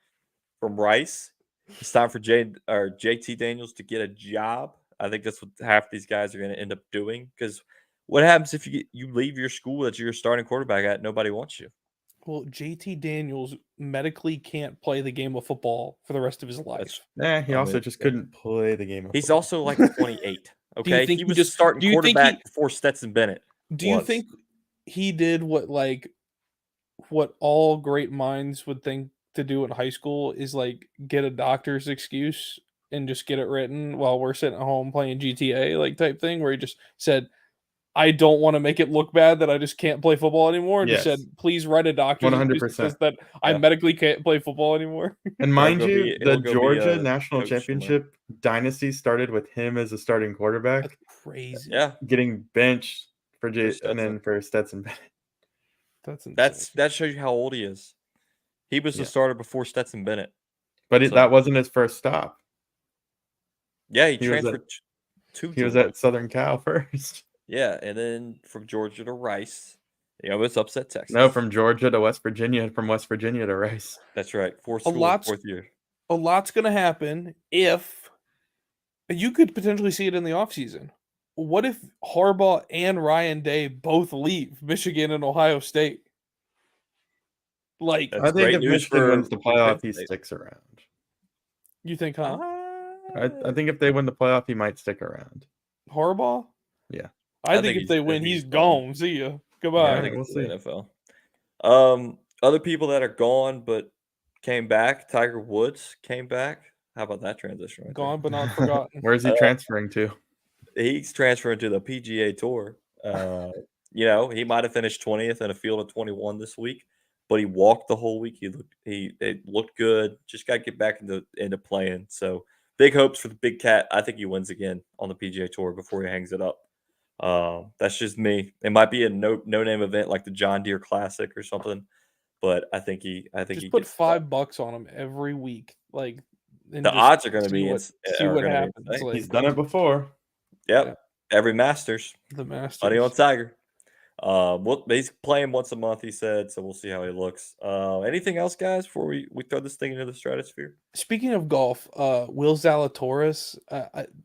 Speaker 4: from Rice. It's time for JT Daniels to get a job. I think that's what half these guys are going to end up doing. Because what happens if you leave your school that you're starting quarterback at? Nobody wants you.
Speaker 6: Well, JT Daniels medically can't play the game of football for the rest of his life.
Speaker 5: He
Speaker 4: I
Speaker 5: also
Speaker 4: mean,
Speaker 5: just
Speaker 4: yeah.
Speaker 5: couldn't play the game. Of
Speaker 4: He's
Speaker 5: football.
Speaker 4: also like 28.
Speaker 6: Do you
Speaker 4: Okay,
Speaker 6: think
Speaker 4: he
Speaker 6: he
Speaker 4: was
Speaker 6: just-
Speaker 4: starting
Speaker 6: do you think
Speaker 4: quarterback
Speaker 6: he-
Speaker 4: before Stetson Bennett.
Speaker 6: Do you
Speaker 4: was.
Speaker 6: think he did what all great minds would think to do in high school is like get a doctor's excuse and just get it written while we're sitting at home playing GTA like type thing where he just said, I don't want to make it look bad that I just can't play football anymore. And just said,
Speaker 5: Yes.
Speaker 6: please write a doctor that just
Speaker 5: 100%.
Speaker 6: says that I
Speaker 4: Yeah.
Speaker 6: medically can't play football anymore.
Speaker 5: And mind
Speaker 4: It'll go
Speaker 5: you,
Speaker 4: be-
Speaker 5: the
Speaker 4: it'll go be
Speaker 5: Georgia
Speaker 4: a
Speaker 5: national
Speaker 4: coach somewhere.
Speaker 5: championship dynasty started with him as a starting
Speaker 6: That's
Speaker 5: quarterback,
Speaker 6: crazy.
Speaker 4: Yeah,
Speaker 5: getting benched for and
Speaker 4: Stetson.
Speaker 5: then for Stetson Bennett.
Speaker 6: That's insane.
Speaker 4: that shows you how old he is. He was the
Speaker 5: Yeah.
Speaker 4: starter before Stetson Bennett.
Speaker 5: But
Speaker 4: So-
Speaker 5: that wasn't his first stop.
Speaker 4: Yeah, he
Speaker 5: He was
Speaker 4: transferred to
Speaker 5: He was
Speaker 4: Georgia.
Speaker 5: at Southern Cal first.
Speaker 4: Yeah, and then from Georgia to Rice. It's upset Texas.
Speaker 5: No, from Georgia to West Virginia, from West Virginia to Rice.
Speaker 4: That's right. Fourth year.
Speaker 6: A lot's going to happen if you could potentially see it in the offseason. What if Harbaugh and Ryan Day both leave Michigan and Ohio State? Like,
Speaker 4: That's
Speaker 5: I think
Speaker 4: great
Speaker 5: if
Speaker 4: news
Speaker 5: Michigan
Speaker 4: for
Speaker 5: wins the playoff,
Speaker 4: Penn
Speaker 5: he
Speaker 4: State.
Speaker 5: sticks around.
Speaker 6: you think, huh?
Speaker 5: I think if they win the playoff, he might stick around.
Speaker 6: Harbaugh?
Speaker 5: Yeah.
Speaker 6: I think if they win, he's gone. See ya. Goodbye.
Speaker 4: I
Speaker 5: Yeah.
Speaker 4: think
Speaker 5: we'll
Speaker 4: it's the
Speaker 5: see.
Speaker 4: NFL. Other people that are gone but came back. Tiger Woods came back. How about that transition? Right
Speaker 6: Gone but not forgotten.
Speaker 5: Where's he transferring to?
Speaker 4: there? He's transferring to the PGA Tour. He might have finished 20th in a field of 21 this week, but he walked the whole week. It looked good. Just got to get back into playing. So big hopes for the big cat. I think he wins again on the PGA Tour before he hangs it up. That's just me. It might be a no name event like the John Deere Classic or something, but I think he
Speaker 6: Just put
Speaker 4: gets
Speaker 6: $5 on him every week. Like, and
Speaker 4: the
Speaker 6: just
Speaker 4: odds are going to
Speaker 6: see
Speaker 4: be
Speaker 6: what happens. Like,
Speaker 5: He's done it before.
Speaker 4: Yep.
Speaker 6: Yeah.
Speaker 4: Every Masters.
Speaker 6: the Masters.
Speaker 4: Money on Tiger. He's playing once a month, he said, so we'll see how he looks. Anything else, guys, before we throw this thing into the stratosphere?
Speaker 6: Speaking of golf, Will Zalatoris,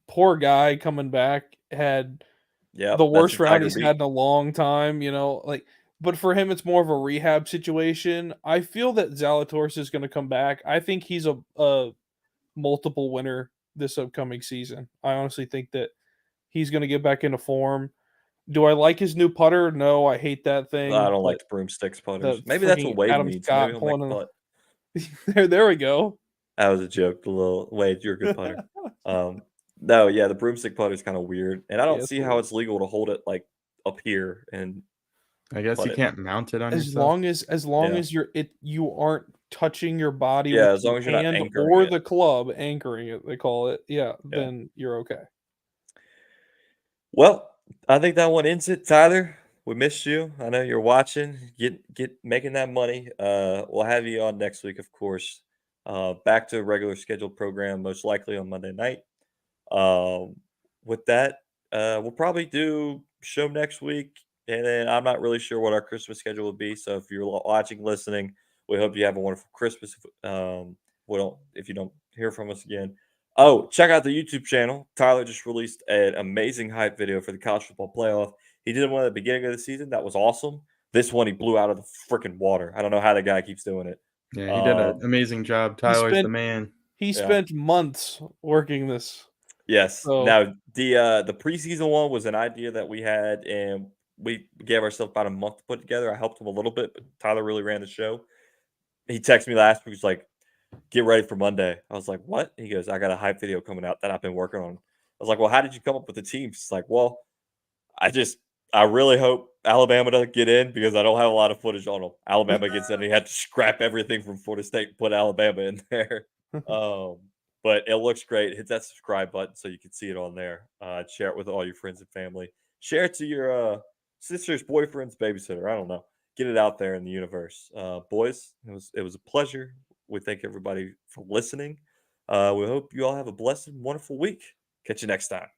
Speaker 6: poor guy coming back, had
Speaker 4: Yeah,
Speaker 6: the worst round he's had in a long time, but for him, it's more of a rehab situation. I feel that Zalatoris is going to come back. I think he's a multiple winner this upcoming season. I honestly think that he's going to get back into form. Do I like his new putter? No, I hate that thing.
Speaker 4: I don't like the broomsticks putters.
Speaker 6: the
Speaker 4: Maybe that's what
Speaker 6: freaking
Speaker 4: Wade
Speaker 6: Adam
Speaker 4: needs.
Speaker 6: Scott
Speaker 4: Maybe he'll make
Speaker 6: pulling
Speaker 4: a putt.
Speaker 6: there we go.
Speaker 4: That was a joke. The little Wade, you're a good putter. No, yeah, the broomstick putter is kind of weird, and I don't
Speaker 6: Yeah,
Speaker 4: see how it's legal to hold it like up here and
Speaker 5: I guess
Speaker 4: Put
Speaker 5: you
Speaker 4: it.
Speaker 5: can't mount it on
Speaker 6: As
Speaker 5: yourself.
Speaker 6: long
Speaker 4: Yeah.
Speaker 6: as you aren't touching your body
Speaker 4: Yeah,
Speaker 6: with
Speaker 4: as long
Speaker 6: your
Speaker 4: as you're not
Speaker 6: hand
Speaker 4: anchoring
Speaker 6: or
Speaker 4: it.
Speaker 6: the club, anchoring it, they call it. Yeah, then you're okay.
Speaker 4: Well, I think that one ends it. Tyler, we missed you. I know you're watching. Get making that money. We'll have you on next week, of course. Back to a regular scheduled program, most likely on Monday night. With that, we'll probably do show next week, and then I'm not really sure what our Christmas schedule will be. So if you're watching, listening, we hope you have a wonderful Christmas. If you don't hear from us again. Oh, check out the YouTube channel. Tyler just released an amazing hype video for the college football playoff. He did one at the beginning of the season. That was awesome. This one, he blew out of the freaking water. I don't know how the guy keeps doing it.
Speaker 5: Yeah, he did an amazing job. Tyler's the man.
Speaker 6: He spent months working this.
Speaker 4: Yes.
Speaker 6: So-
Speaker 4: Now, the preseason one was an idea that we had, and we gave ourselves about a month to put together. I helped him a little bit, but Tyler really ran the show. He texted me last week. He's like, get ready for Monday. I was like, what? He goes, I got a hype video coming out that I've been working on. I was like, well, how did you come up with the team? He's like, well, I really hope Alabama doesn't get in because I don't have a lot of footage on them. Alabama gets in, and he had to scrap everything from Florida State and put Alabama in there. But it looks great. Hit that subscribe button so you can see it on there. Share it with all your friends and family. Share it to your sister's boyfriend's babysitter. I don't know. Get it out there in the universe. Boys, it was a pleasure. We thank everybody for listening. We hope you all have a blessed and wonderful week. Catch you next time.